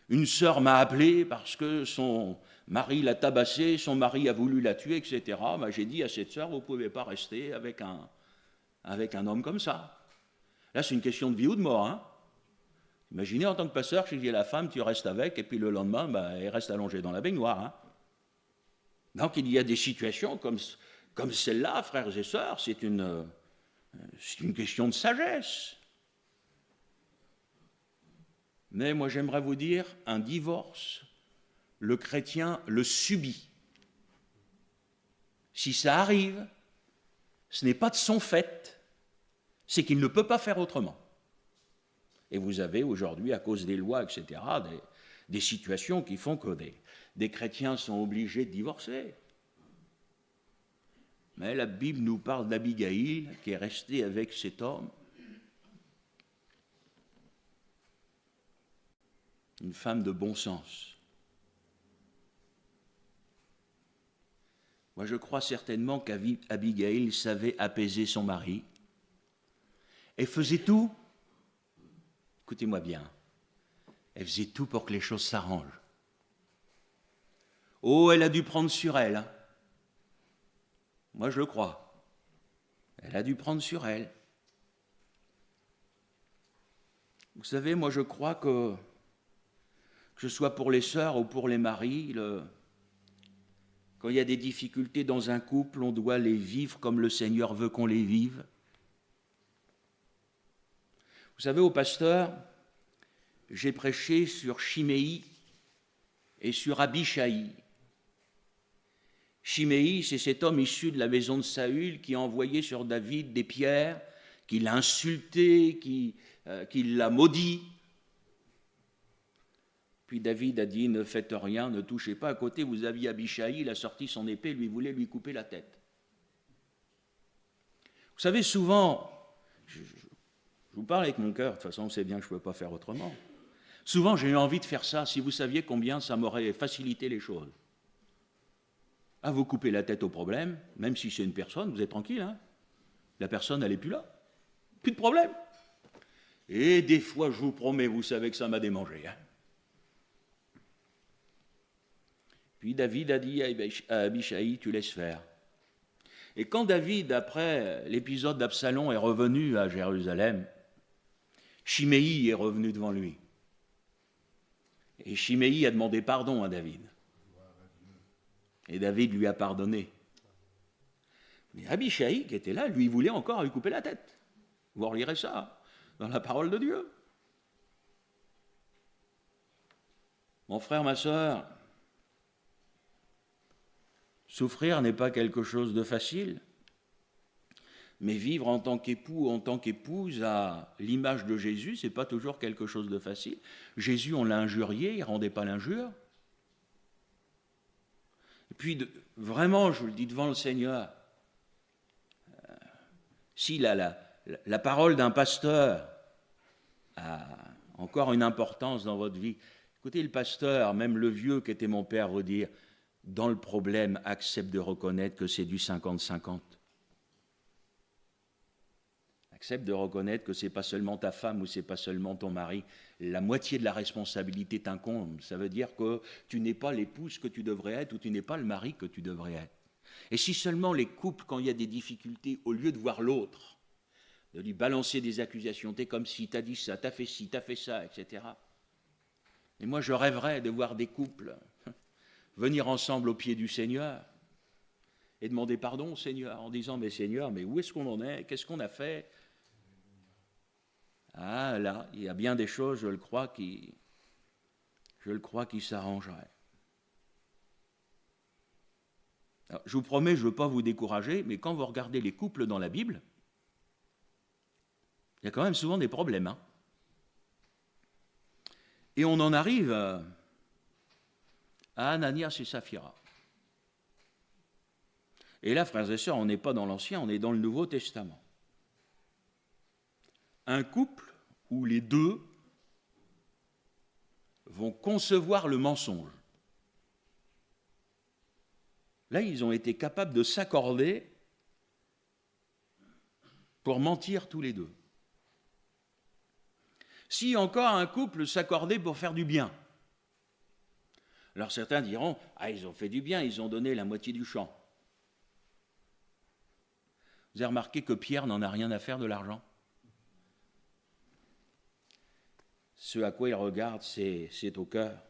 une sœur m'a appelé parce que son mari l'a tabassée, son mari a voulu la tuer, etc., j'ai dit à cette sœur, vous ne pouvez pas rester avec un homme comme ça. Là, c'est une question de vie ou de mort. Hein. Imaginez en tant que pasteur, je dis à la femme, tu restes avec, et puis le lendemain, elle reste allongée dans la baignoire. Hein. Donc il y a des situations comme celle-là, frères et sœurs, c'est une question de sagesse. Mais moi, j'aimerais vous dire, un divorce, le chrétien le subit. Si ça arrive, ce n'est pas de son fait, c'est qu'il ne peut pas faire autrement. Et vous avez aujourd'hui, à cause des lois, etc., des situations qui font que des chrétiens sont obligés de divorcer. Mais la Bible nous parle d'Abigail qui est restée avec cet homme. Une femme de bon sens. Moi, je crois certainement qu'Abigail savait apaiser son mari et faisait tout, écoutez-moi bien, elle faisait tout pour que les choses s'arrangent. Oh, elle a dû prendre sur elle. Hein. Moi, je le crois. Elle a dû prendre sur elle. Vous savez, moi, je crois que ce soit pour les sœurs ou pour les maris, quand il y a des difficultés dans un couple, on doit les vivre comme le Seigneur veut qu'on les vive. Vous savez, au pasteur, j'ai prêché sur Chiméi, et sur Abishai. Chiméi, c'est cet homme issu de la maison de Saül qui a envoyé sur David des pierres, qui l'a insulté, qui l'a maudit. Puis David a dit, ne faites rien, ne touchez pas. À côté, vous aviez Abishai, il a sorti son épée, lui voulait lui couper la tête. Vous savez, souvent, je vous parle avec mon cœur, de toute façon, vous savez bien que je ne peux pas faire autrement. Souvent, j'ai eu envie de faire ça, si vous saviez combien ça m'aurait facilité les choses. À vous couper la tête au problème, même si c'est une personne, vous êtes tranquille, hein. La personne, elle n'est plus là. Plus de problème. Et des fois, je vous promets, vous savez que ça m'a démangé, hein. Puis David a dit à Abishai, tu laisses faire. Et quand David, après l'épisode d'Absalom, est revenu à Jérusalem, Chiméi est revenu devant lui. Et Chiméi a demandé pardon à David. Et David lui a pardonné. Mais Abishai, qui était là, lui voulait encore lui couper la tête. Vous relirez ça dans la parole de Dieu. Mon frère, ma sœur, souffrir n'est pas quelque chose de facile, mais vivre en tant qu'époux ou en tant qu'épouse à l'image de Jésus, ce n'est pas toujours quelque chose de facile. Jésus, on l'a injurié, il ne rendait pas l'injure. Et puis, vraiment, je vous le dis devant le Seigneur, si la parole d'un pasteur a encore une importance dans votre vie, écoutez, le pasteur, même le vieux qui était mon père, veut dire, dans le problème, accepte de reconnaître que c'est du 50-50. Accepte de reconnaître que ce n'est pas seulement ta femme ou ce n'est pas seulement ton mari. La moitié de la responsabilité t'incombe. Ça veut dire que tu n'es pas l'épouse que tu devrais être ou tu n'es pas le mari que tu devrais être. Et si seulement les couples, quand il y a des difficultés, au lieu de voir l'autre, de lui balancer des accusations, t'es comme si, t'as dit ça, t'as fait ci, t'as fait ça, etc. Et moi, je rêverais de voir des couples venir ensemble au pied du Seigneur et demander pardon au Seigneur en disant, mais Seigneur, mais où est-ce qu'on en est? Qu'est-ce qu'on a fait? Ah là, il y a bien des choses, je le crois, qui s'arrangeraient. Alors, je vous promets, je ne veux pas vous décourager, mais quand vous regardez les couples dans la Bible, il y a quand même souvent des problèmes, hein. Et on en arrive à Ananias et Saphira. Et là, frères et sœurs, on n'est pas dans l'Ancien, on est dans le Nouveau Testament. Un couple où les deux vont concevoir le mensonge. Là, ils ont été capables de s'accorder pour mentir tous les deux. Si encore un couple s'accordait pour faire du bien, alors certains diront, ah, ils ont fait du bien, ils ont donné la moitié du champ. Vous avez remarqué que Pierre n'en a rien à faire de l'argent? Ce à quoi il regarde, c'est au cœur.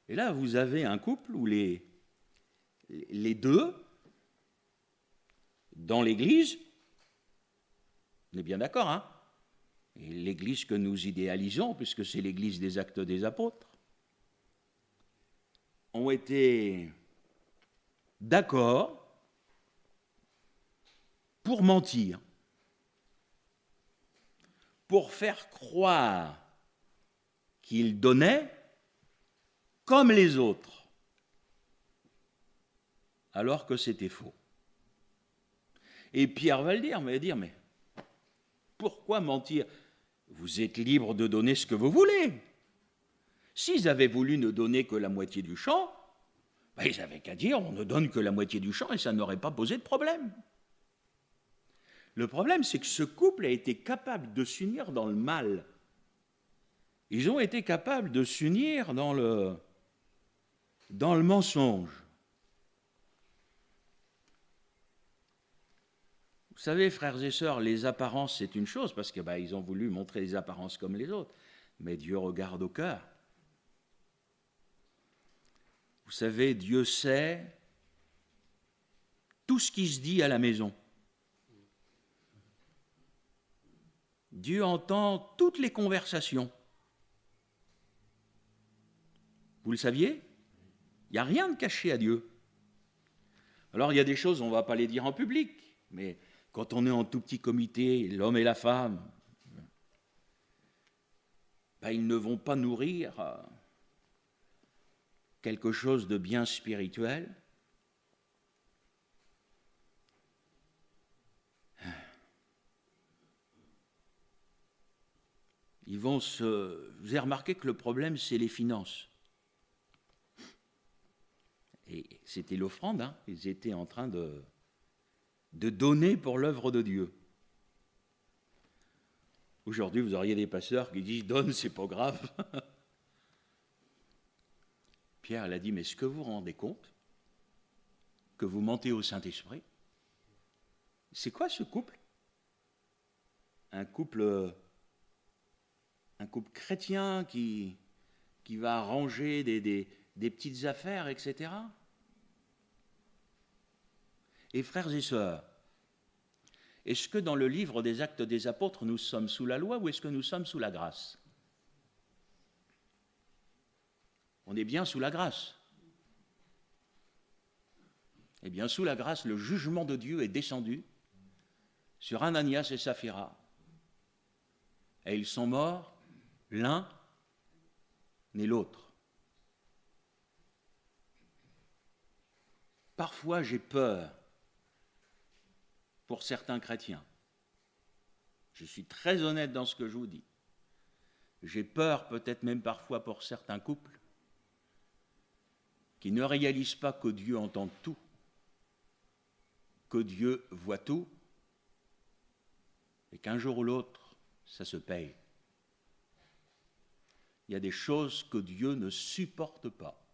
Et là, vous avez un couple où les deux, dans l'Église, on est bien d'accord, hein? Et l'Église que nous idéalisons, puisque c'est l'Église des Actes des Apôtres, ont été d'accord pour mentir, pour faire croire qu'ils donnaient comme les autres, alors que c'était faux. Et Pierre va le dire, mais pourquoi mentir? Vous êtes libre de donner ce que vous voulez. S'ils avaient voulu ne donner que la moitié du champ, ils n'avaient qu'à dire on ne donne que la moitié du champ et ça n'aurait pas posé de problème. Le problème, c'est que ce couple a été capable de s'unir dans le mal. Ils ont été capables de s'unir dans le mensonge. Vous savez, frères et sœurs, les apparences, c'est une chose, parce qu'ils ont voulu montrer les apparences comme les autres, mais Dieu regarde au cœur. Vous savez, Dieu sait tout ce qui se dit à la maison. Dieu entend toutes les conversations. Vous le saviez? Il n'y a rien de caché à Dieu. Alors il y a des choses, on ne va pas les dire en public, mais quand on est en tout petit comité, l'homme et la femme, ils ne vont pas nourrir quelque chose de bien spirituel. Vous avez remarqué que le problème, c'est les finances. Et c'était l'offrande, hein. Ils étaient en train de donner pour l'œuvre de Dieu. Aujourd'hui, vous auriez des pasteurs qui disent « donne, c'est pas grave ». Pierre, elle a dit « mais est-ce que vous vous rendez compte que vous mentez au Saint-Esprit ?» C'est quoi ce couple? Un couple chrétien qui va arranger des petites affaires, etc. Et frères et sœurs, est-ce que dans le livre des Actes des Apôtres, nous sommes sous la loi ou est-ce que nous sommes sous la grâce? On est bien sous la grâce. Eh bien, sous la grâce, le jugement de Dieu est descendu sur Ananias et Saphira. Et ils sont morts, l'un ni l'autre. Parfois, j'ai peur pour certains chrétiens. Je suis très honnête dans ce que je vous dis. J'ai peur peut-être même parfois pour certains couples qui ne réalisent pas que Dieu entend tout, que Dieu voit tout, et qu'un jour ou l'autre, ça se paye. Il y a des choses que Dieu ne supporte pas.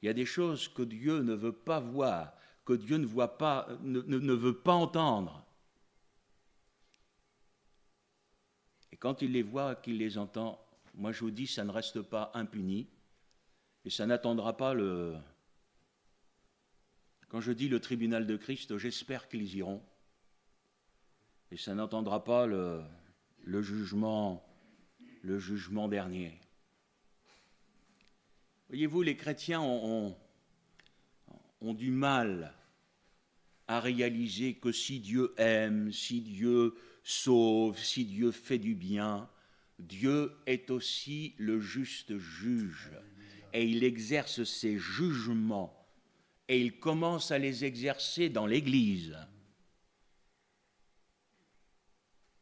Il y a des choses que Dieu ne veut pas voir, que Dieu ne voit pas, ne veut pas entendre. Et quand il les voit, qu'il les entend, moi je vous dis, ça ne reste pas impuni, et ça n'attendra pas le... Quand je dis le tribunal de Christ, j'espère qu'ils iront, et ça n'attendra pas le jugement dernier. Voyez-vous, les chrétiens ont du mal à réaliser que si Dieu aime, si Dieu sauve, si Dieu fait du bien, Dieu est aussi le juste juge. Et il exerce ses jugements. Et il commence à les exercer dans l'Église.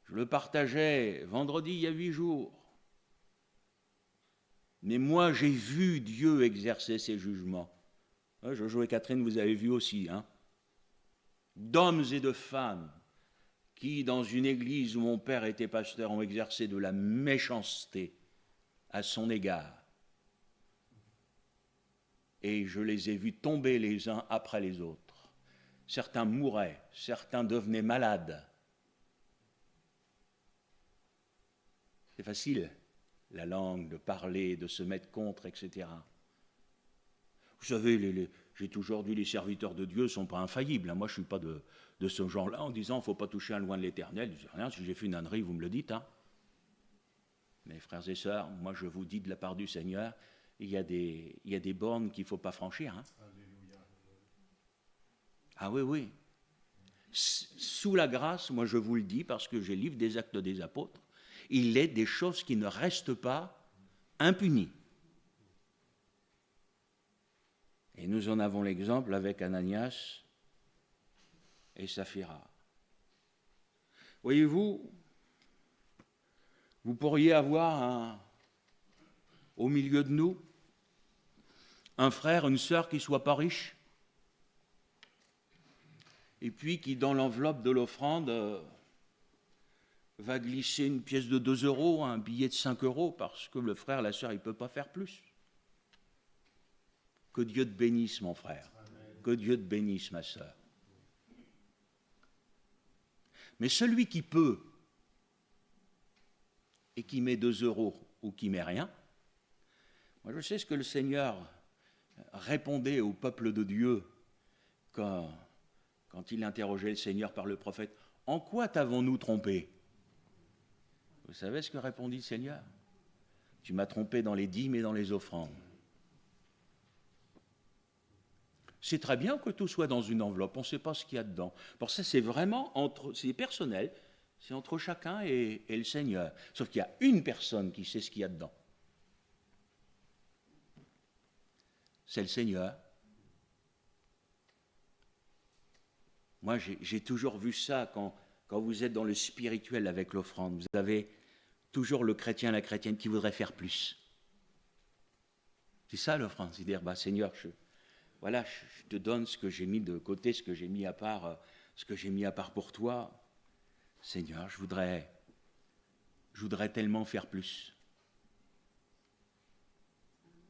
Je le partageais vendredi il y a 8 jours. Mais moi, j'ai vu Dieu exercer ses jugements. Jojo et Catherine, vous avez vu aussi, hein? D'hommes et de femmes qui, dans une église où mon père était pasteur, ont exercé de la méchanceté à son égard. Et je les ai vus tomber les uns après les autres. Certains mouraient, certains devenaient malades. C'est facile, la langue, de parler, de se mettre contre, etc. Vous savez, j'ai toujours dit, les serviteurs de Dieu ne sont pas infaillibles. Moi, je ne suis pas de ce genre-là en disant, il ne faut pas toucher un loin de l'éternel. Je dis rien, si j'ai fait une ânerie, vous me le dites. Hein. Mais frères et sœurs, moi, je vous dis de la part du Seigneur, il y a des bornes qu'il ne faut pas franchir. Hein. Ah oui, oui. Sous la grâce, moi, je vous le dis, parce que j'ai le livre des Actes des Apôtres, il est des choses qui ne restent pas impunies. Et nous en avons l'exemple avec Ananias et Saphira. Voyez-vous, vous pourriez avoir au milieu de nous un frère, une sœur qui ne soit pas riche, et puis qui, dans l'enveloppe de l'offrande, va glisser une pièce de 2 euros, un billet de 5 euros, parce que le frère, la sœur, il ne peut pas faire plus. Que Dieu te bénisse, mon frère. Amen. Que Dieu te bénisse, ma sœur. Mais celui qui peut et qui met 2 euros ou qui met rien, moi je sais ce que le Seigneur répondait au peuple de Dieu quand il interrogeait le Seigneur par le prophète. « En quoi t'avons-nous trompé ?» Vous savez ce que répondit le Seigneur ? « Tu m'as trompé dans les dîmes et dans les offrandes. c'est très bien que tout soit dans une enveloppe, on ne sait pas ce qu'il y a dedans. Pour ça, c'est vraiment c'est personnel, c'est entre chacun et le Seigneur. Sauf qu'il y a une personne qui sait ce qu'il y a dedans. C'est le Seigneur. Moi, j'ai toujours vu ça quand vous êtes dans le spirituel avec l'offrande. Vous avez toujours le chrétien, la chrétienne qui voudrait faire plus. C'est ça l'offrande, c'est dire, Seigneur, je te donne ce que j'ai mis de côté, ce que j'ai mis à part pour toi. Seigneur, je voudrais tellement faire plus.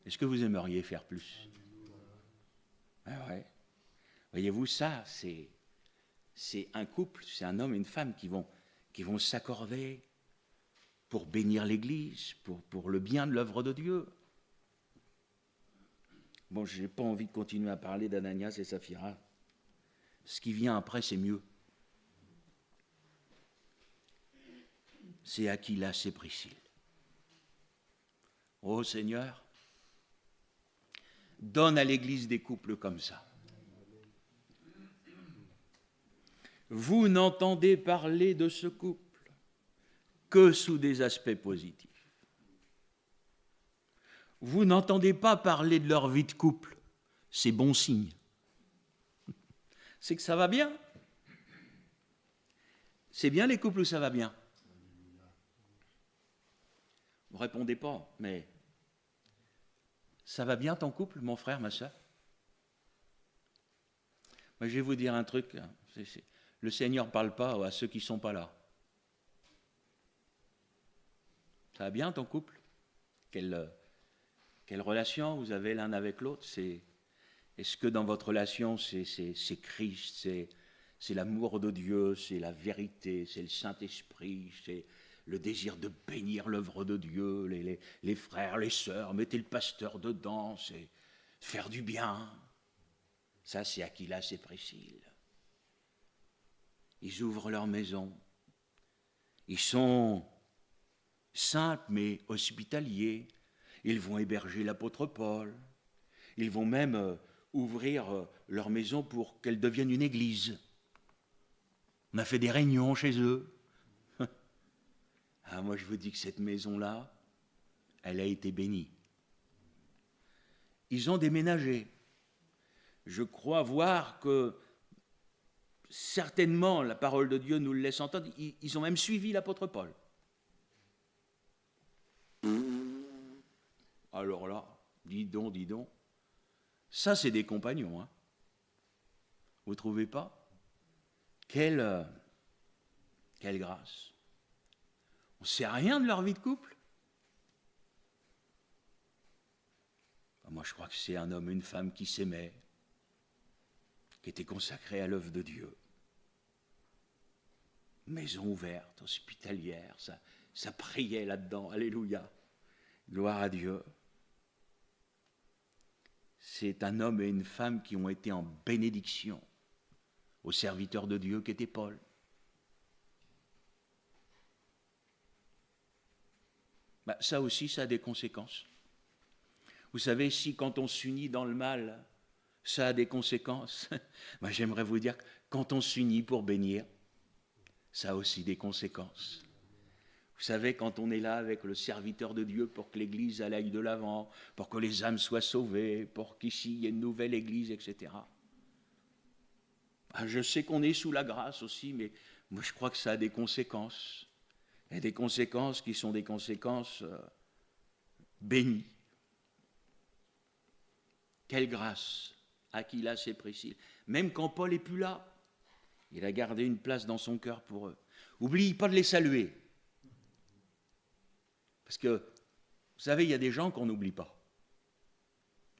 Est-ce que vous aimeriez faire plus? Ah ouais. Voyez-vous, ça, c'est un couple, c'est un homme et une femme qui vont s'accorder pour bénir l'Église, pour le bien de l'œuvre de Dieu. Bon, je n'ai pas envie de continuer à parler d'Ananias et Saphira. Ce qui vient après, c'est mieux. C'est Aquila, c'est Priscille. Oh Seigneur, donne à l'Église des couples comme ça. Vous n'entendez parler de ce couple que sous des aspects positifs. Vous n'entendez pas parler de leur vie de couple. C'est bon signe. C'est que ça va bien. C'est bien les couples où ça va bien. Vous ne répondez pas, mais ça va bien ton couple, mon frère, ma soeur? Moi, je vais vous dire un truc. Le Seigneur ne parle pas à ceux qui ne sont pas là. Ça va bien ton couple? Quelle relation vous avez l'un avec l'autre? Est-ce que dans votre relation, c'est Christ, c'est l'amour de Dieu, c'est la vérité, c'est le Saint-Esprit, c'est le désir de bénir l'œuvre de Dieu, les frères, les sœurs, mettez le pasteur dedans, c'est faire du bien. Ça, c'est Aquila, c'est Priscille. Ils ouvrent leur maison. Ils sont simples mais hospitaliers. Ils vont héberger l'apôtre Paul. Ils vont même ouvrir leur maison pour qu'elle devienne une église. On a fait des réunions chez eux. Moi, je vous dis que cette maison-là, elle a été bénie. Ils ont déménagé. Je crois voir que certainement, la parole de Dieu nous le laisse entendre, ils ont même suivi l'apôtre Paul. Alors là, dis donc, ça c'est des compagnons, hein. Vous ne trouvez pas? Quelle grâce. On ne sait rien de leur vie de couple. Moi je crois que c'est un homme et une femme qui s'aimaient, qui étaient consacrés à l'œuvre de Dieu. Maison ouverte, hospitalière, ça priait là-dedans, alléluia, gloire à Dieu. C'est un homme et une femme qui ont été en bénédiction au serviteur de Dieu qu'était Paul. Ça aussi, ça a des conséquences. Vous savez, si quand on s'unit dans le mal, ça a des conséquences, j'aimerais vous dire que quand on s'unit pour bénir, ça a aussi des conséquences. Vous savez, quand on est là avec le serviteur de Dieu pour que l'Église aille de l'avant, pour que les âmes soient sauvées, pour qu'ici il y ait une nouvelle Église, etc. Je sais qu'on est sous la grâce aussi, mais moi je crois que ça a des conséquences. Et des conséquences qui sont des conséquences bénies. Quelle grâce! Aquila, c'est Priscille. Même quand Paul n'est plus là, il a gardé une place dans son cœur pour eux. N'oubliez pas de les saluer. Parce que, vous savez, il y a des gens qu'on n'oublie pas.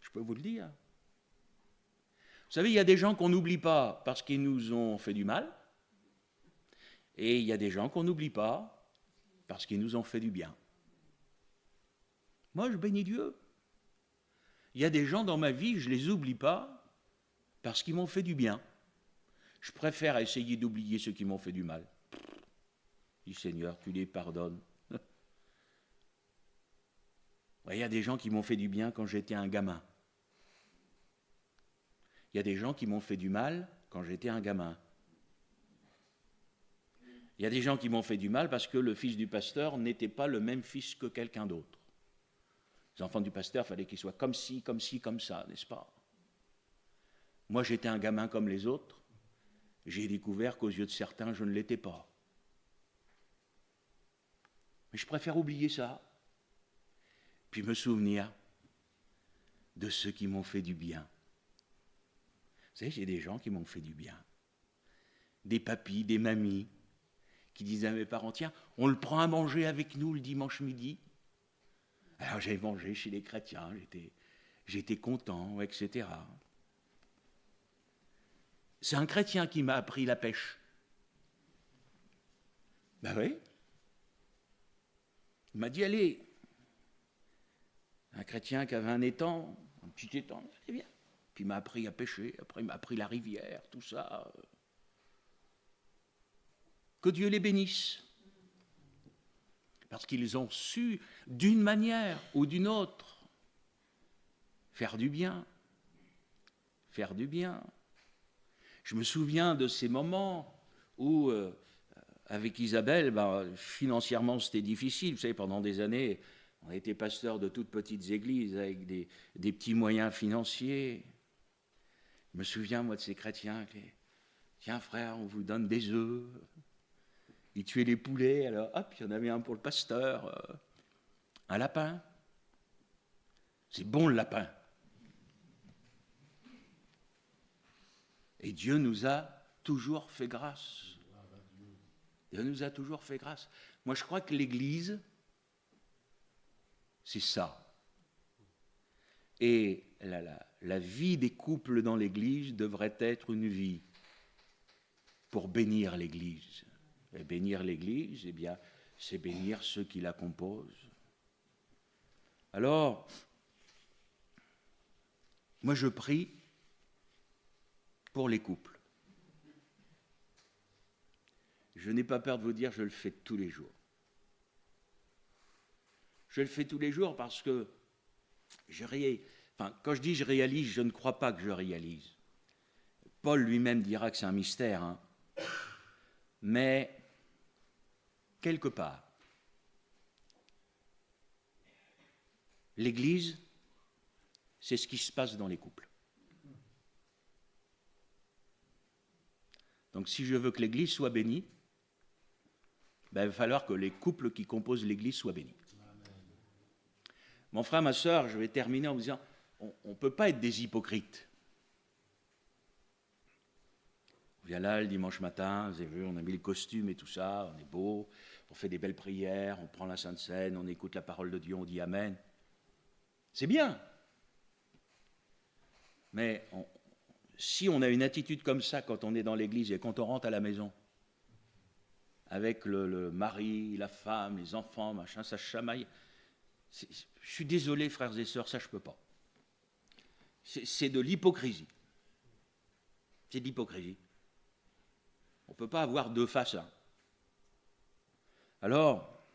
Je peux vous le dire. Vous savez, il y a des gens qu'on n'oublie pas parce qu'ils nous ont fait du mal. Et il y a des gens qu'on n'oublie pas parce qu'ils nous ont fait du bien. Moi, je bénis Dieu. Il y a des gens dans ma vie, je ne les oublie pas parce qu'ils m'ont fait du bien. Je préfère essayer d'oublier ceux qui m'ont fait du mal. Dis Seigneur, tu les pardonnes. Il y a des gens qui m'ont fait du bien quand j'étais un gamin. Il y a des gens qui m'ont fait du mal quand j'étais un gamin. Il y a des gens qui m'ont fait du mal parce que le fils du pasteur n'était pas le même fils que quelqu'un d'autre. Les enfants du pasteur, il fallait qu'ils soient comme ci, comme ci, comme ça, n'est-ce pas? Moi, j'étais un gamin comme les autres. J'ai découvert qu'aux yeux de certains, je ne l'étais pas. Mais je préfère oublier ça, puis me souvenir de ceux qui m'ont fait du bien. Vous savez, j'ai des gens qui m'ont fait du bien. Des papis, des mamies, qui disaient à mes parents, tiens, on le prend à manger avec nous le dimanche midi. Alors j'ai mangé chez les chrétiens, j'étais content, etc. C'est un chrétien qui m'a appris la pêche. Ben oui. Il m'a dit, allez, un chrétien qui avait un étang, un petit étang, c'est bien. Puis il m'a appris à pêcher, après il m'a appris la rivière, tout ça. Que Dieu les bénisse. Parce qu'ils ont su, d'une manière ou d'une autre, faire du bien. Faire du bien. Je me souviens de ces moments où, avec Isabelle, financièrement c'était difficile. Vous savez, pendant des années, on a été pasteur de toutes petites églises avec des petits moyens financiers. Je me souviens, moi, de ces chrétiens qui, tiens frère, on vous donne des œufs. Ils tuaient les poulets, alors hop, il y en avait un pour le pasteur. Un lapin. C'est bon le lapin. Et Dieu nous a toujours fait grâce. Dieu nous a toujours fait grâce. Moi, je crois que l'Église, c'est ça. Et la vie des couples dans l'Église devrait être une vie pour bénir l'Église. Et bénir l'Église, eh bien, c'est bénir ceux qui la composent. Alors, moi je prie pour les couples. Je n'ai pas peur de vous dire, je le fais tous les jours. Je le fais tous les jours parce que quand je dis je réalise, je ne crois pas que je réalise. Paul lui-même dira que c'est un mystère, hein. Mais quelque part, l'Église, c'est ce qui se passe dans les couples. Donc si je veux que l'Église soit bénie, il va falloir que les couples qui composent l'Église soient bénis. Mon frère, ma sœur, je vais terminer en vous disant, on ne peut pas être des hypocrites. On vient là le dimanche matin, vous avez vu, on a mis le costume et tout ça, on est beau, on fait des belles prières, on prend la Sainte Seine, on écoute la parole de Dieu, on dit Amen. C'est bien. Mais si on a une attitude comme ça quand on est dans l'église et quand on rentre à la maison, avec le mari, la femme, les enfants, machin, ça chamaille. Je suis désolé, frères et sœurs, ça je ne peux pas. C'est de l'hypocrisie. C'est de l'hypocrisie. On ne peut pas avoir deux faces. Hein. Alors,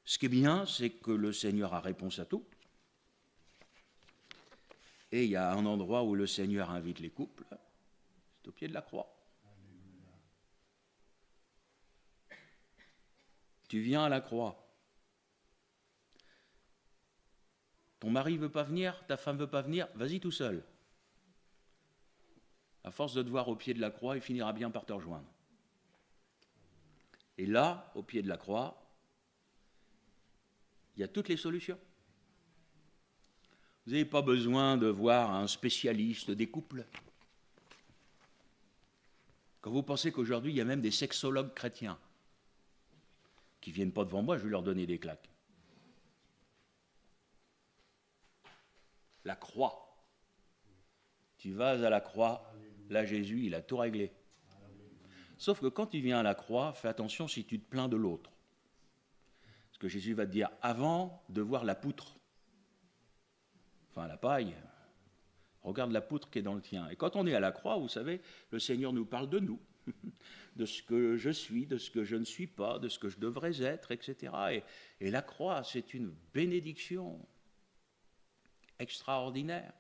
ce qui est bien, c'est que le Seigneur a réponse à tout. Et il y a un endroit où le Seigneur invite les couples, c'est au pied de la croix. Tu viens à la croix. Ton mari ne veut pas venir, ta femme ne veut pas venir, vas-y tout seul. À force de te voir au pied de la croix, il finira bien par te rejoindre. Et là, au pied de la croix, il y a toutes les solutions. Vous n'avez pas besoin de voir un spécialiste des couples. Quand vous pensez qu'aujourd'hui, il y a même des sexologues chrétiens qui ne viennent pas devant moi, je vais leur donner des claques. La croix. Tu vas à la croix, là Jésus, il a tout réglé. Sauf que quand tu viens à la croix, fais attention si tu te plains de l'autre. Parce que Jésus va te dire, avant de voir la poutre, enfin la paille, regarde la poutre qui est dans le tien. Et quand on est à la croix, vous savez, le Seigneur nous parle de nous, de ce que je suis, de ce que je ne suis pas, de ce que je devrais être, etc. Et la croix, c'est une bénédiction extraordinaire.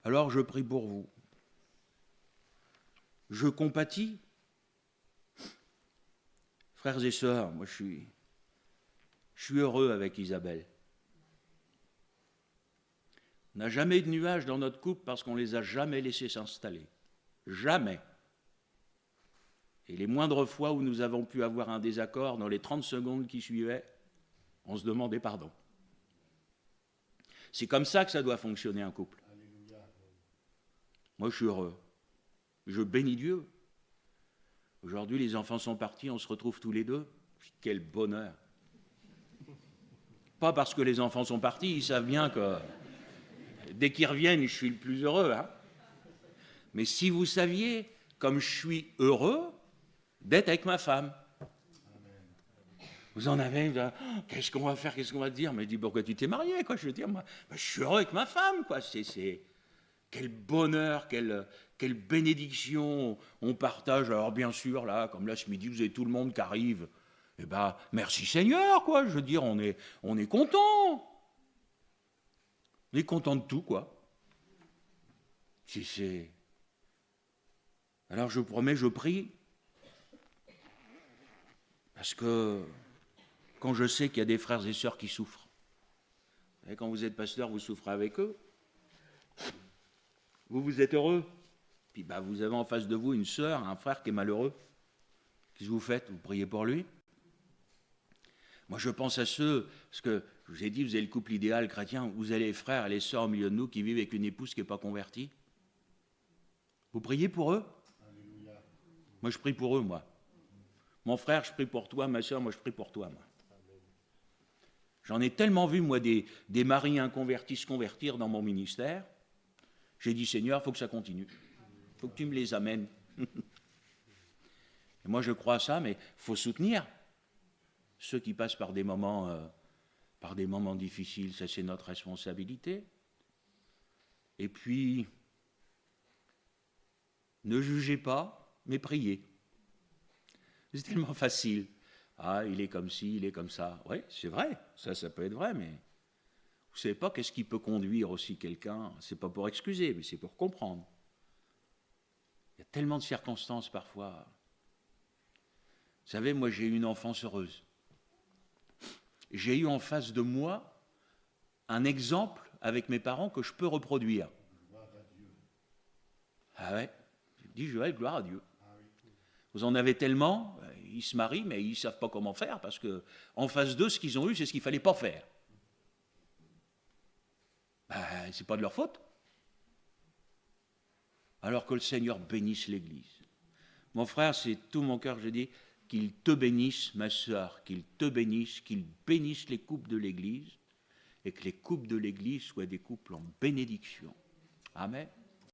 Alors je prie pour vous. Je compatis. Frères et sœurs, moi je suis heureux avec Isabelle. On n'a jamais eu de nuages dans notre couple parce qu'on ne les a jamais laissés s'installer. Jamais. Et les moindres fois où nous avons pu avoir un désaccord, dans les 30 secondes qui suivaient, on se demandait pardon. C'est comme ça que ça doit fonctionner un couple. Moi, je suis heureux. Je bénis Dieu. Aujourd'hui, les enfants sont partis, on se retrouve tous les deux. Quel bonheur. Pas parce que les enfants sont partis, ils savent bien que dès qu'ils reviennent, je suis le plus heureux. Hein. Mais si vous saviez, comme je suis heureux d'être avec ma femme. Vous en avez, qu'est-ce qu'on va faire, qu'est-ce qu'on va dire? Mais dis, pourquoi tu t'es marié, quoi? Je veux dire, moi, je suis heureux avec ma femme, quoi. Quel bonheur, quelle bénédiction on partage. Alors bien sûr, là, comme là ce midi, vous avez tout le monde qui arrive. Eh ben, merci Seigneur, quoi. Je veux dire, on est content. On est content de tout, quoi. Alors je promets, je prie. Parce que quand je sais qu'il y a des frères et sœurs qui souffrent, et quand vous êtes pasteur, vous souffrez avec eux, vous êtes heureux, puis vous avez en face de vous une sœur, un frère qui est malheureux, qu'est-ce que vous faites? Vous priez pour lui? Moi je pense à ceux, parce que je vous ai dit, vous avez le couple idéal chrétien, vous avez les frères et les sœurs au milieu de nous qui vivent avec une épouse qui n'est pas convertie. Vous priez pour eux? Alléluia. Moi je prie pour eux, moi. Mon frère, je prie pour toi, ma sœur, moi je prie pour toi, moi. J'en ai tellement vu, moi, des maris inconvertis se convertir dans mon ministère. J'ai dit, Seigneur, il faut que ça continue. Il faut que tu me les amènes. Et moi, je crois à ça, mais il faut soutenir ceux qui passent par des moments difficiles. Ça, c'est notre responsabilité. Et puis, ne jugez pas, mais priez. C'est tellement facile. Ah, il est comme ci, il est comme ça. Oui, c'est vrai, ça peut être vrai, mais vous ne savez pas qu'est-ce qui peut conduire aussi quelqu'un. C'est pas pour excuser, mais c'est pour comprendre. Il y a tellement de circonstances parfois. Vous savez, moi j'ai eu une enfance heureuse. J'ai eu en face de moi un exemple avec mes parents que je peux reproduire. Gloire à Dieu. Ah ouais, je dis Joël, gloire à Dieu. Vous en avez tellement, ils se marient, mais ils ne savent pas comment faire, parce qu'en face d'eux, ce qu'ils ont eu, c'est ce qu'il ne fallait pas faire. Ce n'est pas de leur faute. Alors que le Seigneur bénisse l'Église. Mon frère, c'est tout mon cœur, je dis, qu'il te bénisse, ma sœur, qu'il te bénisse, qu'il bénisse les couples de l'Église, et que les couples de l'Église soient des couples en bénédiction. Amen.